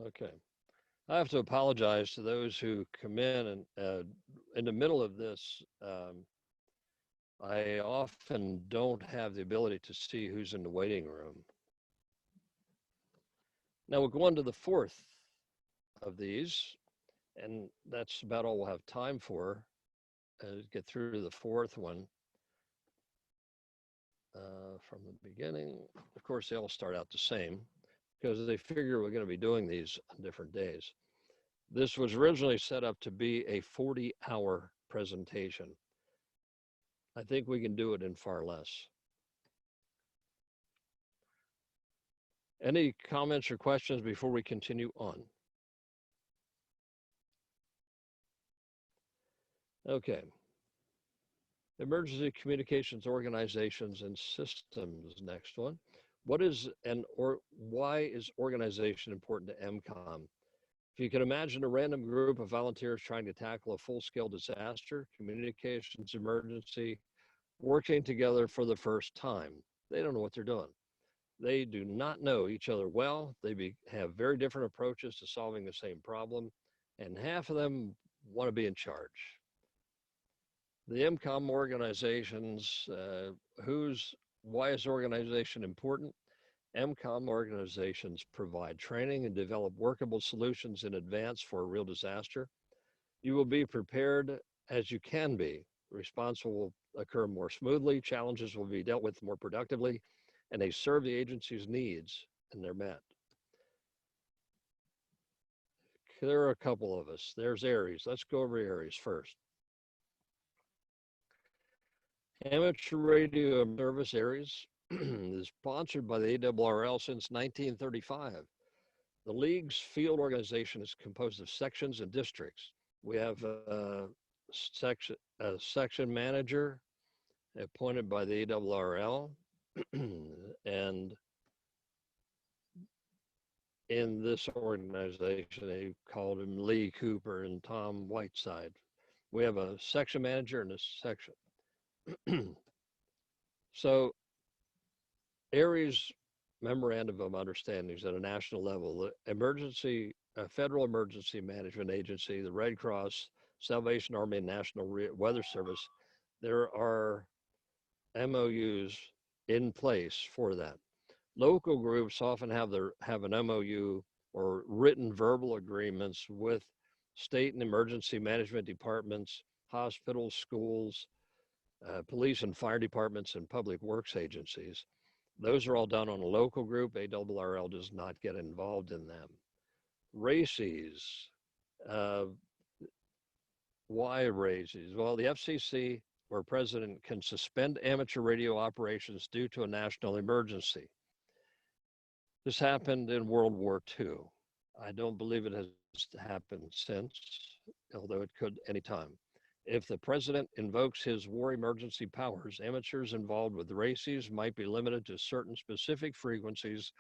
Speaker 1: okay. I have to apologize to those who come in the middle of this. I often don't have the ability to see who's in the waiting room. Now we'll go on to the fourth of these, and that's about all we'll have time for. Get through to the fourth one from the beginning. Of course, they all start out the same because they figure we're going to be doing these on different days. This was originally set up to be a 40-hour presentation. I think we can do it in far less. Any comments or questions before we continue on? Okay. Emergency communications organizations and systems, next one. Why is organization important to MCOM? If you can imagine a random group of volunteers trying to tackle a full-scale disaster, communications emergency, working together for the first time. They don't know what they're doing. They do not know each other well. They have very different approaches to solving the same problem, and half of them want to be in charge. The MCOM organizations, why is organization important? MCOM organizations provide training and develop workable solutions in advance for a real disaster. You will be prepared as you can be. Response will occur more smoothly, challenges will be dealt with more productively, and they serve the agency's needs and they're met. There are a couple of us. There's ARES. Let's go over ARES first. Amateur Radio Service ARES is sponsored by the ARRL since 1935. The League's field organization is composed of sections and districts. We have a section manager appointed by the ARRL, and in this organization, they called him Lee Cooper and Tom Whiteside. We have a section manager in this section. So ARES memorandum of understandings at a national level, the Federal Emergency Management Agency, the Red Cross, Salvation Army, and National Weather Service, there are MOUs in place for that. Local groups often have an MOU or written verbal agreements with state and emergency management departments, hospitals, schools, police and fire departments, and public works agencies. Those are all done on a local group. ARRL does not get involved in them. RACES, why RACES? Well, the FCC or president can suspend amateur radio operations due to a national emergency. This happened in World War II. I don't believe it has happened since, although it could anytime. If the president invokes his war emergency powers, amateurs involved with RACES might be limited to certain specific frequencies,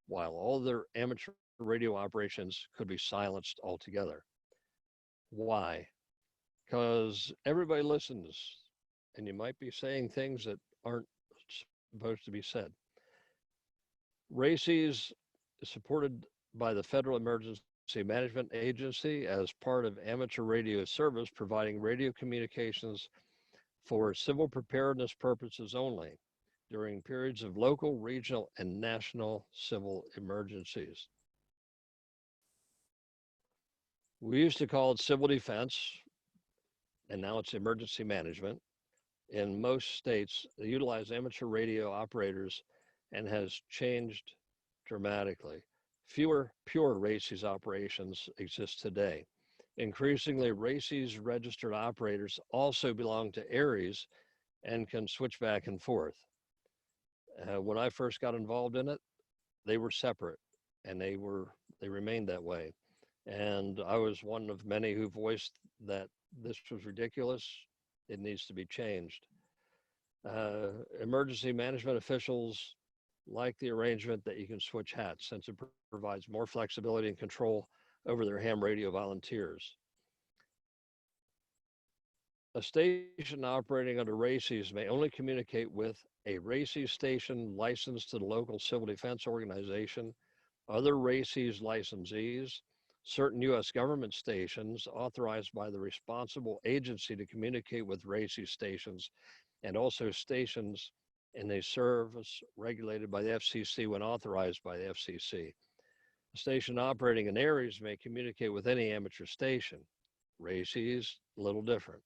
Speaker 1: while all their amateur radio operations could be silenced altogether. Why? Because everybody listens, and you might be saying things that aren't supposed to be said. RACES is supported by the Federal Emergency Management Agency as part of amateur radio service, providing radio communications for civil preparedness purposes only. during periods of local, regional, and national civil emergencies. We used to call it civil defense, and now it's emergency management. In most states, they utilize amateur radio operators and has changed dramatically. Fewer pure RACES operations exist today. Increasingly, RACES registered operators also belong to ARES and can switch back and forth. When I first got involved in it, they were separate, and they remained that way. And I was one of many who voiced that this was ridiculous. It needs to be changed. Emergency management officials like the arrangement that you can switch hats since it provides more flexibility and control over their ham radio volunteers. A station operating under RACES may only communicate with a RACES station licensed to the local civil defense organization, other RACES licensees, certain U.S. government stations authorized by the responsible agency to communicate with RACES stations, and also stations in a service regulated by the FCC when authorized by the FCC. A station operating in ARES may communicate with any amateur station. RACES, a little different.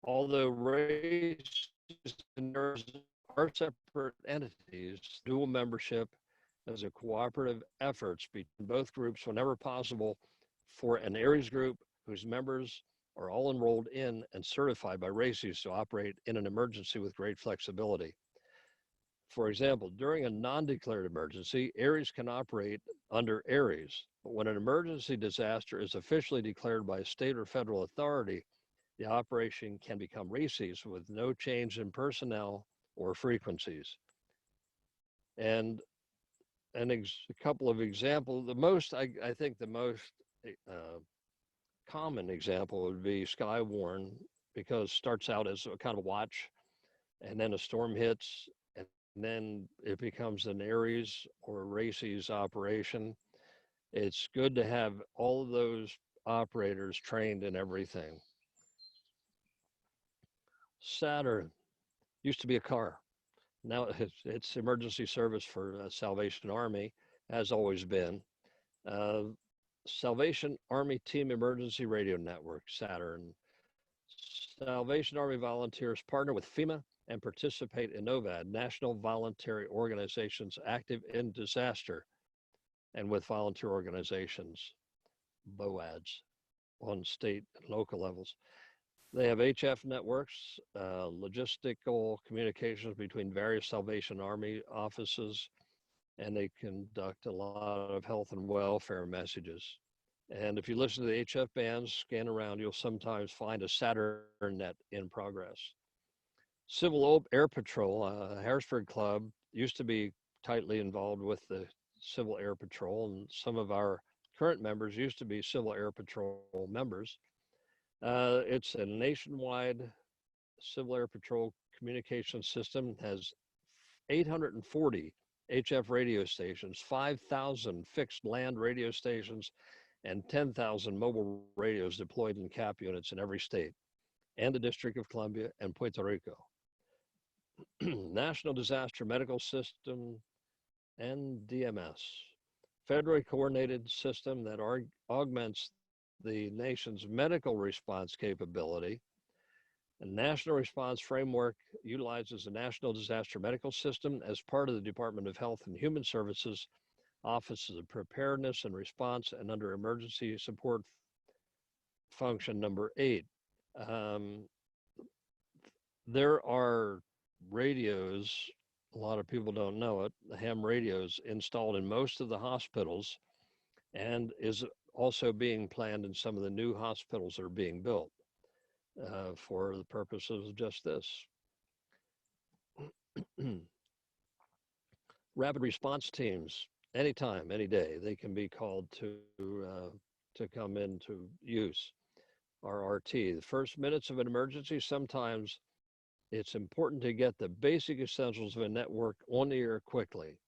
Speaker 1: Although RACES and ARES are separate entities, dual membership as a cooperative efforts between both groups whenever possible for an ARES group whose members are all enrolled in and certified by RACES to operate in an emergency with great flexibility. For example, during a non-declared emergency, ARES can operate under ARES, but when an emergency disaster is officially declared by a state or federal authority, the operation can become RACES with no change in personnel or frequencies. And a couple of examples, I think the most common example would be Skywarn, because it starts out as a kind of watch, and then a storm hits, and then it becomes an ARES or RACES operation. It's good to have all of those operators trained in everything. Saturn used to be a car. Now it's emergency service for Salvation Army, has always been. Salvation Army Team Emergency Radio Network, Saturn. Salvation Army volunteers partner with FEMA and participate in NOVAD, National Voluntary Organizations Active in Disaster, and with volunteer organizations, BOADs, on state and local levels. They have HF networks, logistical communications between various Salvation Army offices, and they conduct a lot of health and welfare messages. And if you listen to the HF bands, scan around, you'll sometimes find a Saturn net in progress. Civil Air Patrol, Harrisburg Club, used to be tightly involved with the Civil Air Patrol, and some of our current members used to be Civil Air Patrol members. It's a nationwide Civil Air Patrol communication system, has 840 HF radio stations, 5,000 fixed land radio stations, and 10,000 mobile radios deployed in CAP units in every state, and the District of Columbia and Puerto Rico. National Disaster Medical System, NDMS, federally coordinated system that augments the nation's medical response capability. The National Response Framework utilizes the National Disaster Medical System as part of the Department of Health and Human Services Offices of Preparedness and Response, and under Emergency Support Function number 8. There are radios, a lot of people don't know it, the ham radios installed in most of the hospitals, and is also being planned in some of the new hospitals that are being built for the purposes of just this. Rapid response teams, anytime, any day, they can be called to come into use. RRT, the first minutes of an emergency, sometimes it's important to get the basic essentials of a network on the air quickly.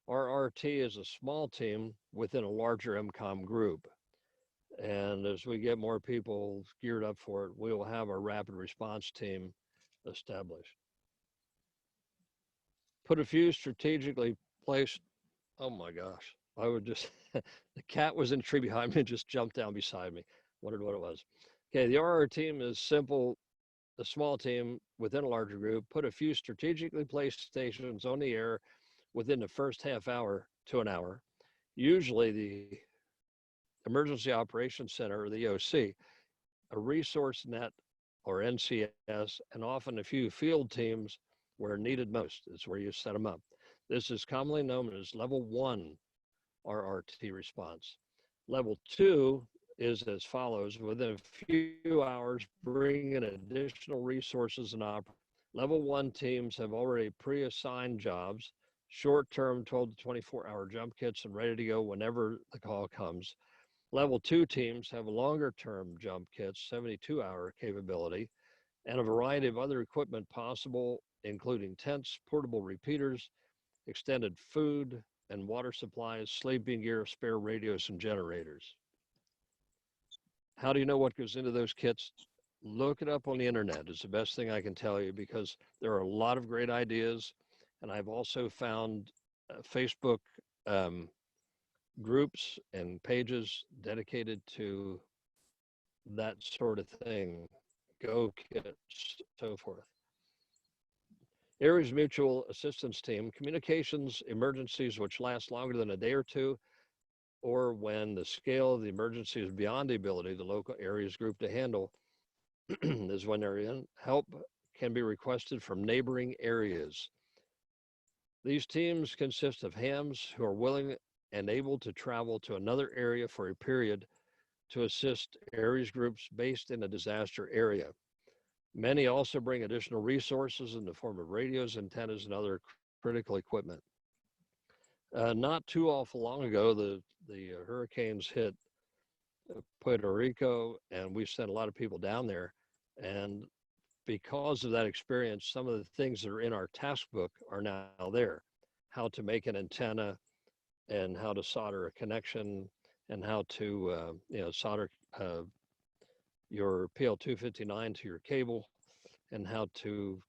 Speaker 1: RRT is a small team within a larger MCOM group. And as we get more people geared up for it, we will have our rapid response team established. Put a few strategically placed. Oh my gosh. I would just, the cat was in a tree behind me and just jumped down beside me. Wondered what it was. Okay, the RR team is simple, a small team within a larger group. Put a few strategically placed stations on the air within the first half hour to an hour. Usually the Emergency Operations Center, or the EOC, a resource net or NCS, and often a few field teams where needed most. It's where you set them up. This is commonly known as level 1 RRT response. Level 2 is as follows: within a few hours, bring in additional resources and operate. Level 1 teams have already pre-assigned jobs, short-term 12 to 24-hour jump kits, and ready to go whenever the call comes. Level 2 teams have a longer-term jump kits, 72-hour capability, and a variety of other equipment possible, including tents, portable repeaters, extended food and water supplies, sleeping gear, spare radios, and generators. How do you know what goes into those kits? Look it up on the internet. It's the best thing I can tell you, because there are a lot of great ideas. And I've also found Facebook groups and pages dedicated to that sort of thing, go kits, so forth. ARES Mutual Assistance Team, communications emergencies which last longer than a day or two, or when the scale of the emergency is beyond the ability of the local ARES group to handle, is when they're in. Help can be requested from neighboring areas. These teams consist of hams who are willing and able to travel to another area for a period to assist ARES groups based in a disaster area. Many also bring additional resources in the form of radios, antennas, and other critical equipment. Not too awful long ago, the hurricanes hit Puerto Rico, and we sent a lot of people down there. And because of that experience, some of the things that are in our task book are now there. How to make an antenna, and how to solder a connection, and how to solder your PL259 to your cable, and how to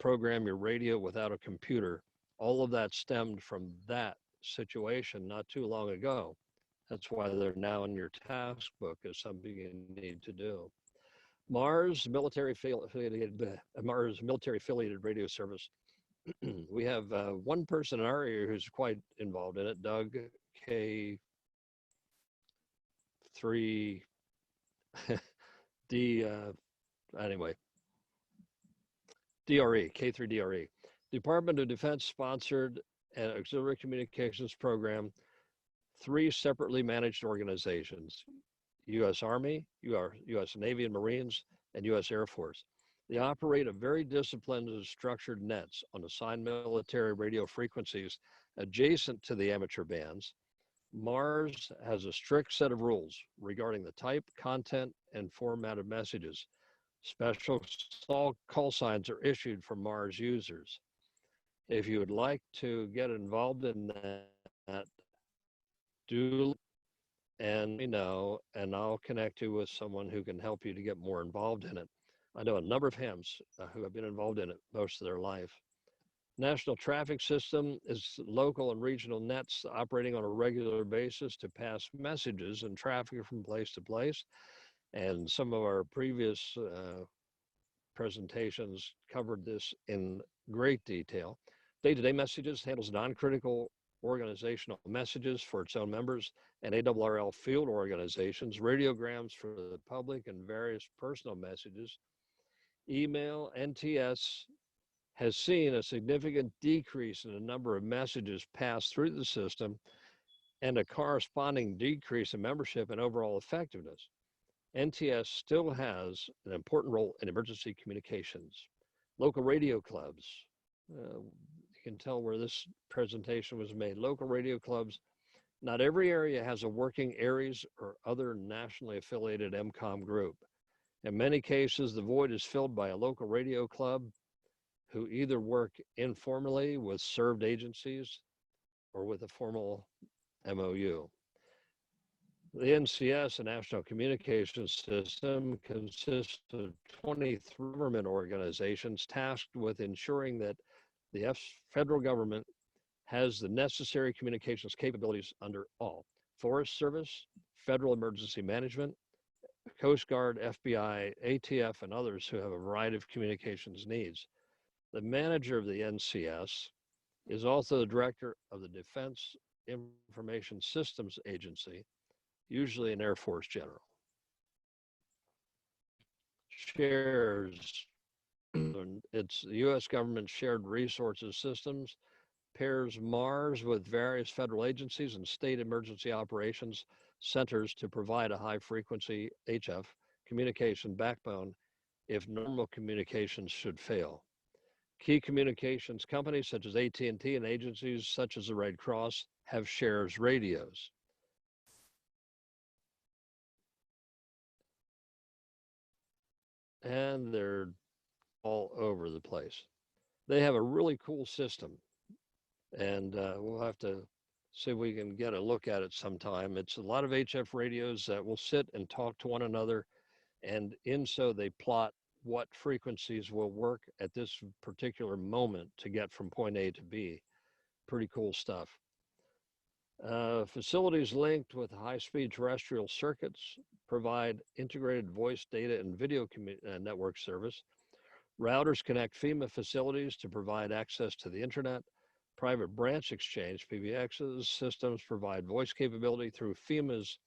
Speaker 1: program your radio without a computer. All of that stemmed from that situation not too long ago. That's why they're now in your task book as something you need to do. Mars military affiliated radio service. We have one person in our area who's quite involved in it, Doug K3 D anyway, DRE, K3 DRE. Department of Defense sponsored an auxiliary communications program, 3 separately managed organizations: U.S. Army, U.S. Navy and Marines, and U.S. Air Force. They operate a very disciplined and structured nets on assigned military radio frequencies adjacent to the amateur bands. Mars has a strict set of rules regarding the type, content, and format of messages. Special call signs are issued for Mars users. If you would like to get involved in that, do and let me know, and I'll connect you with someone who can help you to get more involved in it. I know a number of hams who have been involved in it most of their life. National Traffic System is local and regional nets operating on a regular basis to pass messages and traffic from place to place. And some of our previous presentations covered this in great detail. Day-to-day messages handles non-critical organizational messages for its own members and ARRL field organizations, radiograms for the public, and various personal messages. Email NTS has seen a significant decrease in the number of messages passed through the system and a corresponding decrease in membership and overall effectiveness. NTS still has an important role in emergency communications. Local radio clubs. You can tell where this presentation was made. Local radio clubs. Not every area has a working ARES or other nationally affiliated MCOM group. In many cases, the void is filled by a local radio club who either work informally with served agencies or with a formal MOU. The NCS, the National Communications System, consists of 23 government organizations tasked with ensuring that the federal government has the necessary communications capabilities under all Forest Service, Federal Emergency Management, Coast Guard, FBI, ATF, and others who have a variety of communications needs. The manager of the NCS is also the director of the Defense Information Systems Agency, usually an Air Force general. Shares, it's the U.S. government shared resources systems, pairs Mars with various federal agencies and state emergency operations centers to provide a high frequency HF communication backbone if normal communications should fail. Key communications companies such as AT&T and agencies such as the Red Cross have shares radios. And they're all over the place. They have a really cool system, and we'll have to see if we can get a look at it sometime. It's a lot of HF radios that will sit and talk to one another, and in so they plot what frequencies will work at this particular moment to get from point A to B. Pretty cool stuff. Facilities linked with high-speed terrestrial circuits provide integrated voice, data, and video network service. Routers connect FEMA facilities to provide access to the internet. Private branch exchange, PBXs, systems provide voice capability through FEMA's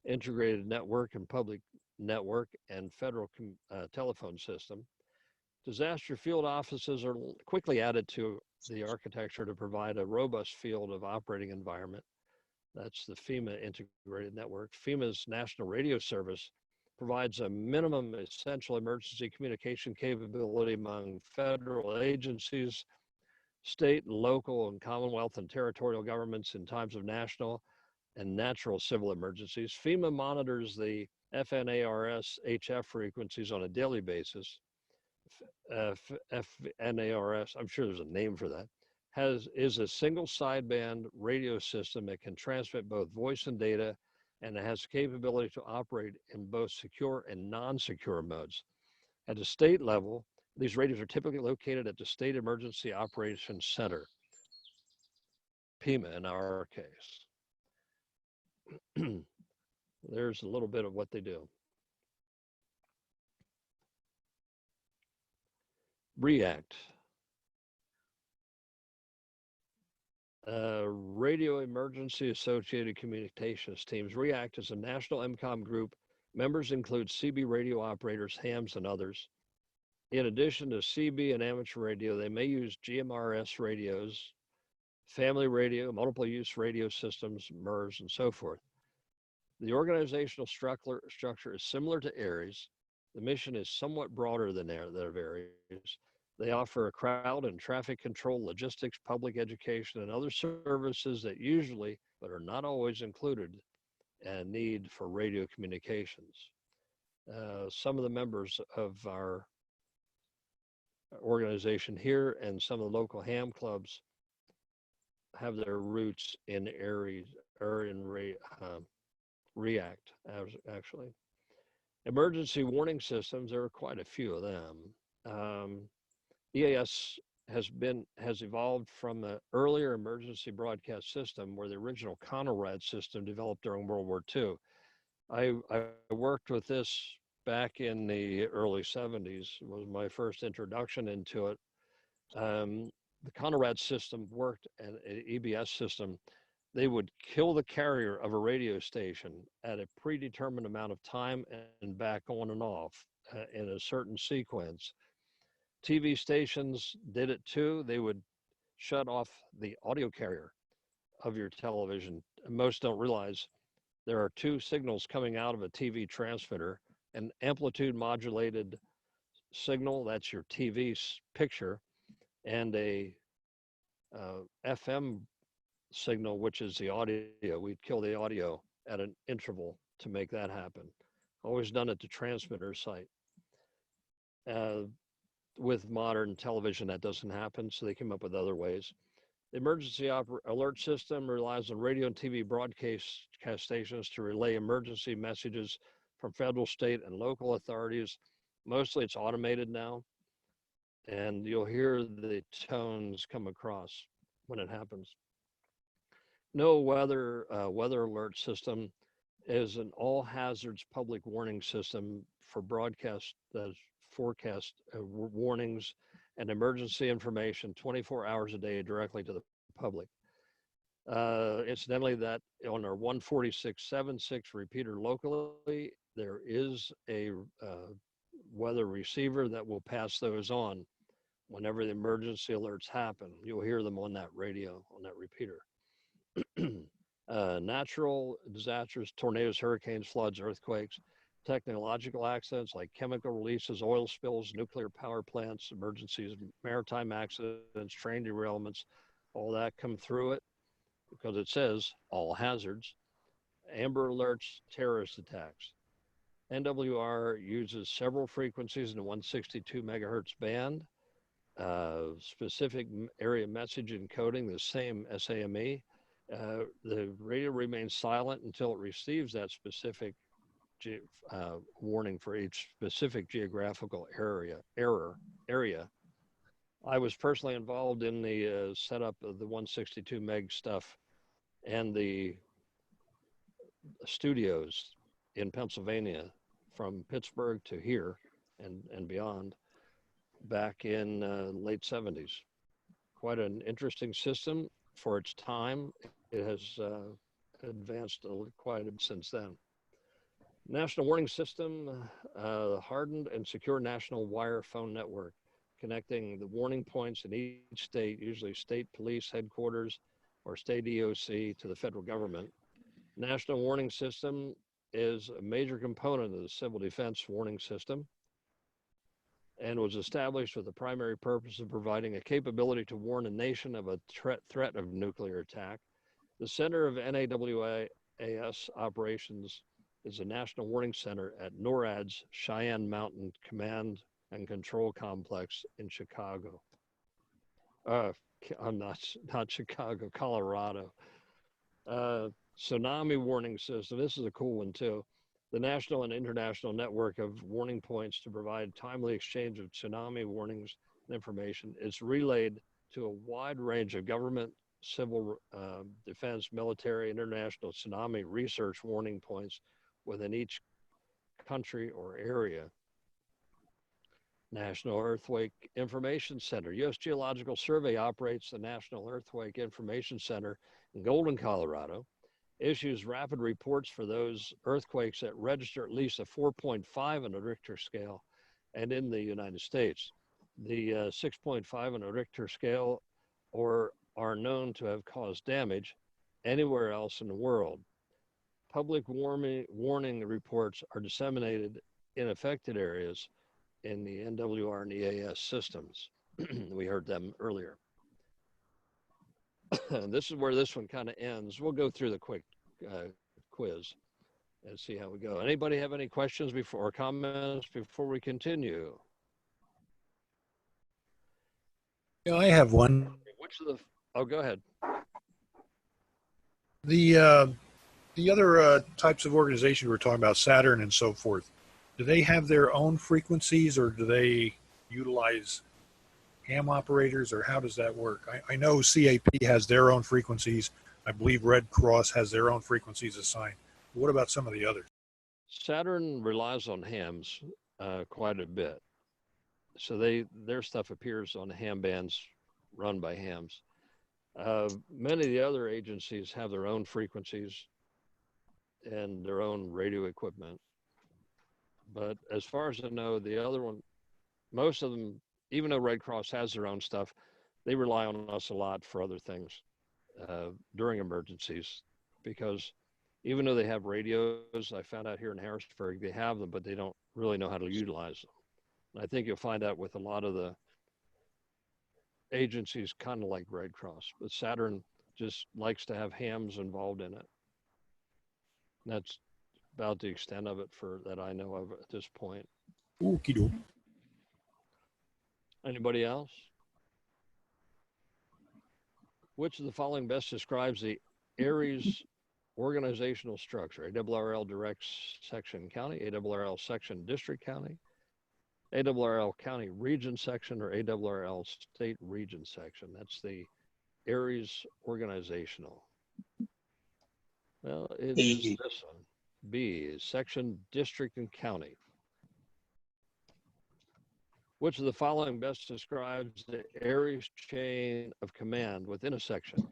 Speaker 1: integrated network and public network and federal telephone system. Disaster field offices are quickly added to the architecture to provide a robust field of operating environment. That's the FEMA integrated network. FEMA's National Radio Service provides a minimum essential emergency communication capability among federal agencies, state, local, and Commonwealth and territorial governments in times of national and natural civil emergencies. FEMA monitors the FNARS HF frequencies on a daily basis. FNARS, I'm sure there's a name for that, is a single sideband radio system that can transmit both voice and data, and it has the capability to operate in both secure and non-secure modes. At the state level, these radios are typically located at the State Emergency Operations Center, PEMA in our case. There's a little bit of what they do. REACT. Radio Emergency Associated Communications Teams. REACT is a national MCOM group. Members include CB radio operators, hams, and others. In addition to CB and amateur radio, they may use GMRS radios, family radio, multiple use radio systems, MERS, and so forth. The organizational structure is similar to ARES. The mission is somewhat broader than that of ARES. They offer a crowd and traffic control, logistics, public education, and other services that usually, but are not always included, and need for radio communications. Some of the members of our organization here and some of the local ham clubs have their roots in ARES or in REACT, actually. Emergency warning systems, there are quite a few of them. EAS has evolved from an earlier emergency broadcast system where the original Conrad system developed during World War II. I worked with this back in the early 70s, was my first introduction into it. The Conrad system worked, and an EBS system, they would kill the carrier of a radio station at a predetermined amount of time and back on and off in a certain sequence. TV stations did it too. They would shut off the audio carrier of your television. Most don't realize there are two signals coming out of a TV transmitter: an amplitude modulated signal, that's your TV picture, and a FM signal, which is the audio. We'd kill the audio at an interval to make that happen. Always done at the transmitter site. With modern television, that doesn't happen, so they came up with other ways. The emergency alert system relies on radio and TV broadcast stations to relay emergency messages from federal, state, and local authorities. Mostly it's automated now, and you'll hear the tones come across when it happens. No weather alert system is an all hazards public warning system for broadcast forecast warnings and emergency information 24 hours a day directly to the public. Incidentally, that on our 14676 repeater locally, there is a weather receiver that will pass those on whenever the emergency alerts happen. You'll hear them on that radio, on that repeater. Natural disasters, tornadoes, hurricanes, floods, earthquakes, technological accidents like chemical releases, oil spills, nuclear power plants, emergencies, maritime accidents, train derailments, all that come through it because it says all hazards. Amber alerts, terrorist attacks. NWR uses several frequencies in the 162 megahertz band, specific area message encoding, the same SAME. The radio remains silent until it receives that specific warning for each specific geographical area. I was personally involved in the setup of the 162 meg stuff and the studios in Pennsylvania from Pittsburgh to here and beyond back in late 70s. Quite an interesting system for its time. It has advanced quite a bit since then. National Warning System, hardened and secure national wire phone network, connecting the warning points in each state, usually state police headquarters or state EOC, to the federal government. National Warning System is a major component of the Civil Defense Warning System and was established with the primary purpose of providing a capability to warn a nation of a threat of nuclear attack. The center of NAWAS operations is a National Warning Center at NORAD's Cheyenne Mountain Command and Control Complex in Chicago. I'm not Chicago, Colorado. Tsunami warning system. This is a cool one too. The national and international network of warning points to provide timely exchange of tsunami warnings and information is relayed to a wide range of government, civil defense, military, international tsunami research warning points within each country or area. National Earthquake Information Center. U.S. Geological Survey operates the National Earthquake Information Center in Golden, Colorado, issues rapid reports for those earthquakes that register at least a 4.5 on the Richter scale, and in the United States. The 6.5 on the Richter scale are known to have caused damage anywhere else in the world. Public warning reports are disseminated in affected areas in the NWR and EAS systems. We heard them earlier. This is where this one kind of ends. We'll go through the quick quiz and see how we go. Anybody have any questions or comments before we continue?
Speaker 2: Yeah, I have one.
Speaker 1: Which of the, oh, go ahead.
Speaker 2: The other types of organization we're talking about, Saturn and so forth, do they have their own frequencies or do they utilize ham operators, or how does that work? I know CAP has their own frequencies. I believe Red Cross has their own frequencies assigned. What about some of the others?
Speaker 1: Saturn relies on hams quite a bit. So their stuff appears on ham bands run by hams. Many of the other agencies have their own frequencies and their own radio equipment. But as far as I know, the other one, most of them, even though Red Cross has their own stuff, they rely on us a lot for other things during emergencies, because even though they have radios, I found out here in Harrisburg, they have them, but they don't really know how to utilize them. And I think you'll find out with a lot of the agencies kind of like Red Cross, but Saturn just likes to have hams involved in it. And that's about the extent of it that I know of at this point.
Speaker 2: Okie doke.
Speaker 1: Anybody else? Which of the following best describes the ARES organizational structure? ARRL directs section county, ARRL section district county, ARRL county region section, or ARRL state region section. That's the ARES organizational. Well, it is this one. B is section district and county. Which of the following best describes the ARES chain of command within a section?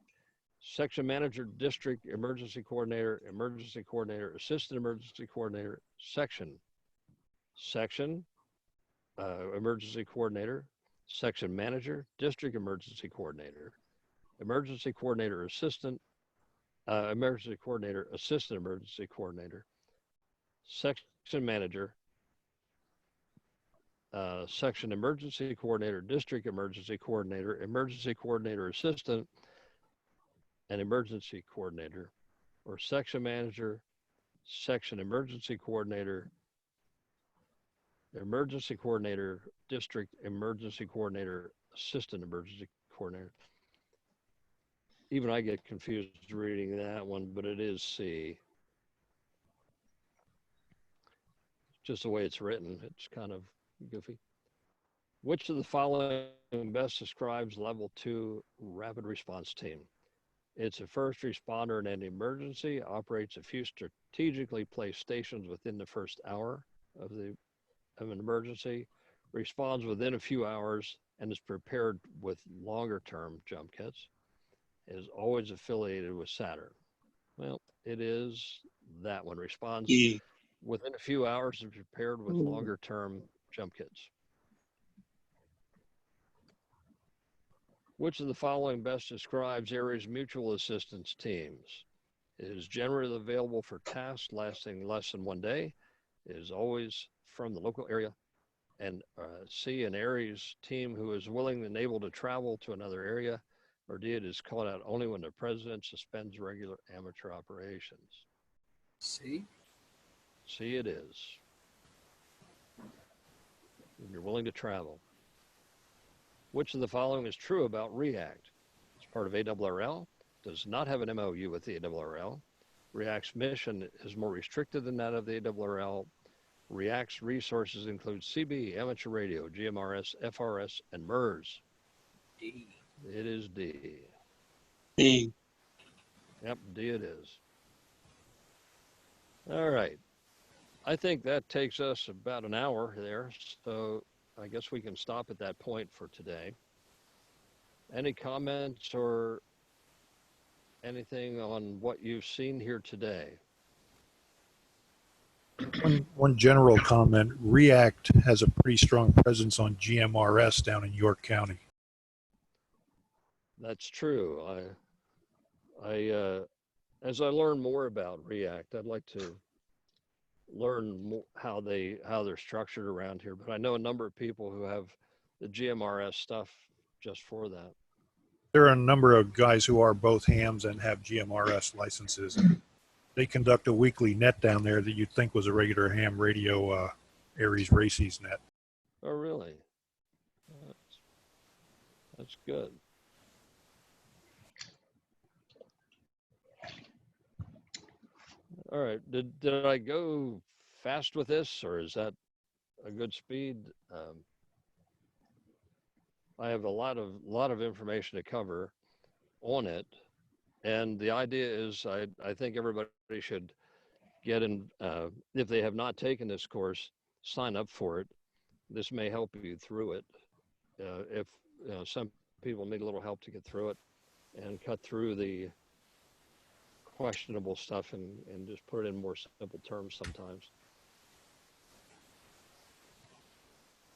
Speaker 1: Section manager, district emergency coordinator, assistant emergency coordinator, section emergency coordinator, section manager, district emergency coordinator, emergency coordinator assistant, emergency coordinator, assistant emergency coordinator, section manager, section emergency coordinator, district emergency coordinator assistant, and emergency coordinator, or section manager, section emergency coordinator, district emergency coordinator, assistant emergency coordinator. Even I get confused reading that one, but it is C. Just the way it's written, it's kind of goofy. Which of the following best describes level 2 rapid response team? It's a first responder in an emergency, operates a few strategically placed stations within the first hour of an emergency, responds within a few hours, and is prepared with longer term jump kits, is always affiliated with Saturn. Well, it is that one. Responds within a few hours and prepared with longer term jump kits. Which of the following best describes ARES mutual assistance teams? It is generally available for tasks lasting less than 1 day. It is always from the local area. And C, an ARES team who is willing and able to travel to another area. Or D, it is called out only when the president suspends regular amateur operations.
Speaker 3: C?
Speaker 1: C it is. When you're willing to travel. Which of the following is true about REACT? It's part of ARRL, does not have an MOU with the ARRL. REACT's mission is more restricted than that of the ARRL. REACT's resources include CB, amateur radio, GMRS, FRS, and MERS.
Speaker 3: D.
Speaker 1: It is D.
Speaker 4: D.
Speaker 1: Yep, D it is. All right. I think that takes us about an hour there, so I guess we can stop at that point for today. Any comments or anything on what you've seen here today?
Speaker 2: One general comment, REACT has a pretty strong presence on GMRS down in York County.
Speaker 1: That's true. As I learn more about REACT, I'd like to learn more how they're structured around here. But I know a number of people who have the GMRS stuff just for that.
Speaker 2: There are a number of guys who are both hams and have GMRS licenses. They conduct a weekly net down there that you'd think was a regular ham radio ARES Races net.
Speaker 1: Oh, really? That's good. All right. Did I go fast with this, or is that a good speed? I have a lot of information to cover on it, and the idea is I think everybody should get in. If they have not taken this course, sign up for it. This may help you through it. If some people need a little help to get through it and cut through the questionable stuff and just put it in more simple terms sometimes.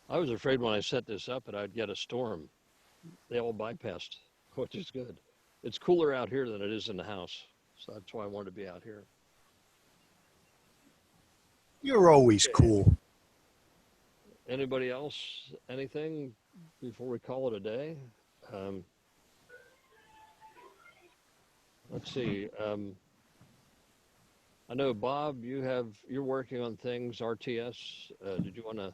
Speaker 1: I was afraid when I set this up that I'd get a storm. They all bypassed, which is good. It's cooler out here than it is in the house, so that's why I wanted to be out here.
Speaker 2: You're always cool.
Speaker 1: Anybody else? Anything before we call it a day? Let's see. I know, Bob, you're working on things, RTS. Did you want to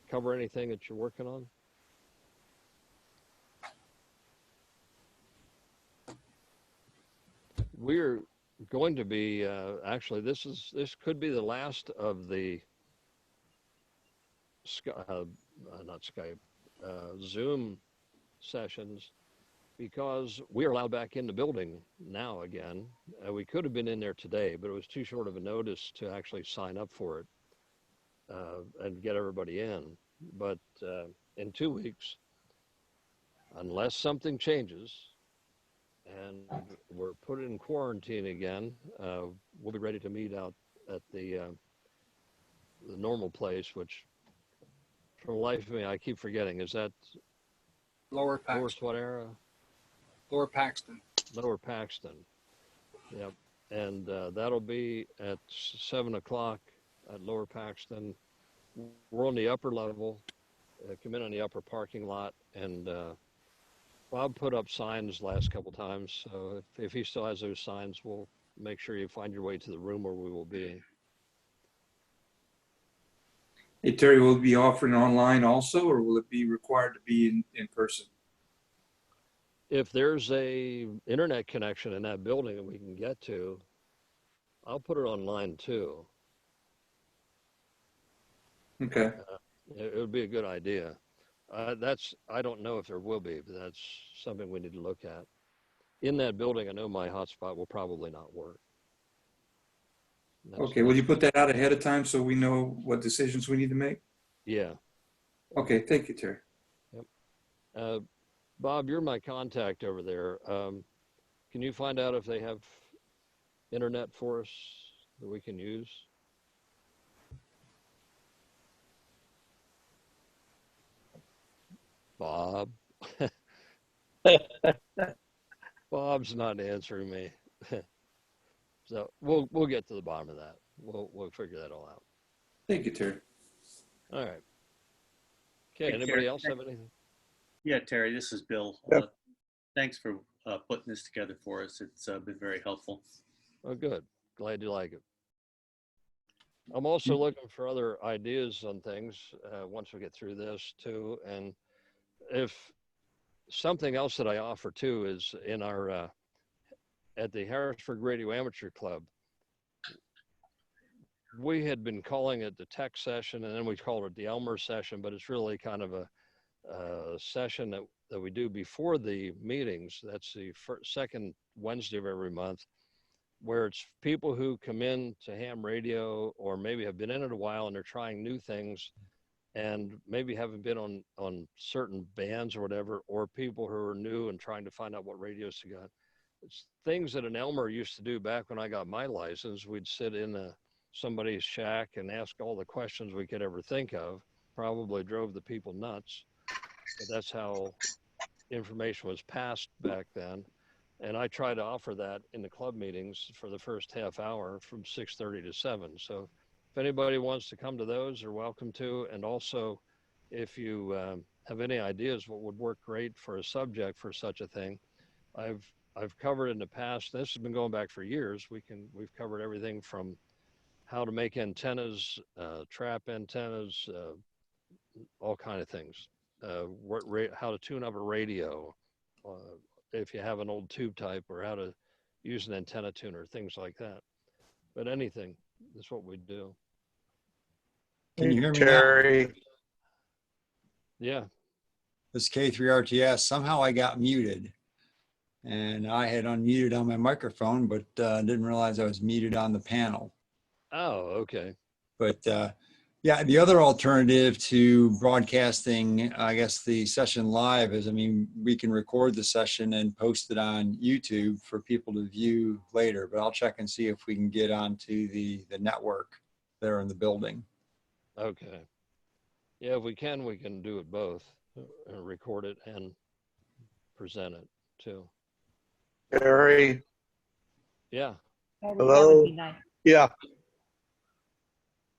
Speaker 1: cover anything that you're working on? we're going to be, actually, this could be the last of the not Skype, Zoom sessions, because we are allowed back in the building now again. We could have been in there today, but it was too short of a notice to actually sign up for it and get everybody in. But in 2 weeks, unless something changes and we're put in quarantine again, we'll be ready to meet out at the normal place, which for the life of me, I keep forgetting. Is that
Speaker 3: Lower
Speaker 1: Lower
Speaker 3: Paxton.
Speaker 1: Swat Era?
Speaker 3: Lower Paxton.
Speaker 1: Lower Paxton. Yep. And that'll be at 7 o'clock at Lower Paxton. We're on the upper level. Come in on the upper parking lot, and Bob put up signs last couple times. So if he still has those signs, we'll make sure you find your way to the room where we will be.
Speaker 4: Hey, Terry, will it be offering online also, or will it be required to be in person?
Speaker 1: If there's a internet connection in that building that we can get to, I'll put it online too.
Speaker 4: Okay.
Speaker 1: It would be a good idea. I don't know if there will be, but that's something we need to look at. In that building, I know my hotspot will probably not work.
Speaker 4: Okay, will you put that out ahead of time so we know what decisions we need to make?
Speaker 1: Yeah.
Speaker 4: Okay, thank you, Terry.
Speaker 1: Yep. Bob, you're my contact over there. Can you find out if they have internet for us that we can use? Bob. Bob's not answering me. So we'll get to the bottom of that. We'll figure that all out.
Speaker 4: Thank you, Terry.
Speaker 1: All right. Okay.
Speaker 5: Hey,
Speaker 1: Anybody
Speaker 5: Terry,
Speaker 1: else have anything?
Speaker 5: Yeah, Terry, this is Bill.
Speaker 6: Yep.
Speaker 5: Thanks for putting this together for us. It's been very helpful.
Speaker 1: Oh, good. Glad you like it. I'm also looking for other ideas on things once we get through this too. And if something else that I offer too is in our at the Harrisburg Radio Amateur Club, we had been calling it the tech session, and then we called it the Elmer session, but it's really kind of a session that we do before the meetings. That's the second Wednesday of every month, where it's people who come in to ham radio or maybe have been in it a while and they're trying new things and maybe haven't been on certain bands or whatever, or people who are new and trying to find out what radios to get. It's things that an Elmer used to do back when I got my license. We'd sit in somebody's shack and ask all the questions we could ever think of. Probably drove the people nuts, but that's how information was passed back then. And I try to offer that in the club meetings for the first half hour from 6:30 to 7. So if anybody wants to come to those, they're welcome to. And also, if you have any ideas what would work great for a subject for such a thing, I've covered in the past. This has been going back for years. We've covered everything from how to make antennas, trap antennas, all kind of things. How to tune up a radio, if you have an old tube type, or how to use an antenna tuner, things like that. But anything is what we do.
Speaker 6: Can you hear me now?
Speaker 7: Terry,
Speaker 1: Yeah.
Speaker 6: This K3RTS, somehow I got muted. And I had unmuted on my microphone, but didn't realize I was muted on the panel.
Speaker 1: Oh, okay.
Speaker 6: But yeah, the other alternative to broadcasting, I guess, the session live is, I mean, we can record the session and post it on YouTube for people to view later, but I'll check and see if we can get onto the network there in the building.
Speaker 1: Okay. Yeah, if we can do it both, record it and present it too.
Speaker 7: Terry,
Speaker 1: Yeah.
Speaker 7: hello. Yeah,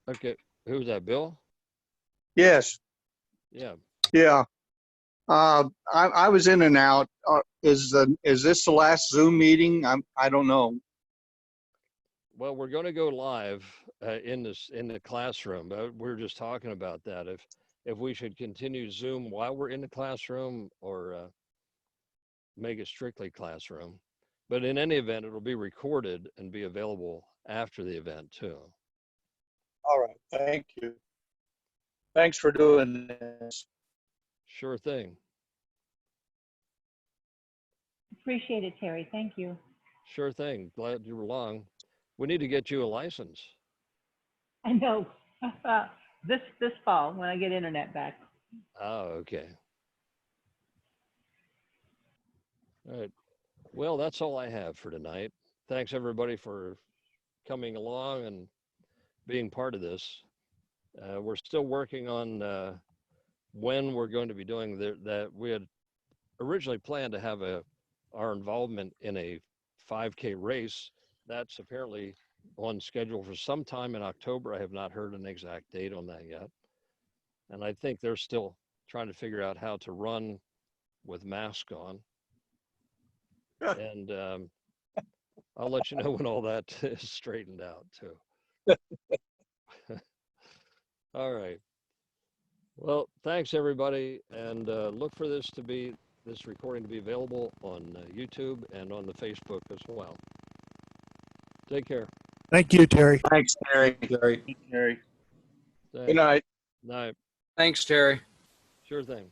Speaker 1: Okay. Who's that, Bill?
Speaker 7: yes,
Speaker 1: Yeah.
Speaker 7: yeah. I was in and out. Is this the last Zoom meeting? I don't know.
Speaker 1: Well, we're going to go live in the classroom. But we're just talking about that. If we should continue Zoom while we're in the classroom, or make it strictly classroom. But in any event, it'll be recorded and be available after the event too.
Speaker 7: All right, thank you. Thanks for doing this.
Speaker 1: Sure thing.
Speaker 8: Appreciate it, Terry. Thank you.
Speaker 1: Sure thing. Glad you were along. We need to get you a license.
Speaker 8: I know. This fall when I get internet back.
Speaker 1: Oh, okay. All right. Well, that's all I have for tonight. Thanks everybody for coming along and being part of this. We're still working on when we're going to be doing that. We had originally planned to have our involvement in a 5K race. That's apparently on schedule for sometime in October. I have not heard an exact date on that yet. And I think they're still trying to figure out how to run with masks on. And I'll let you know when all that is straightened out too. All right. Well, thanks everybody. And look for this recording to be available on YouTube and on the Facebook as well. Take care.
Speaker 2: Thank you, Terry.
Speaker 7: Thanks, Terry.
Speaker 6: Gary.
Speaker 5: Terry.
Speaker 7: Good night.
Speaker 1: Night.
Speaker 3: Thanks, Terry.
Speaker 1: Sure thing.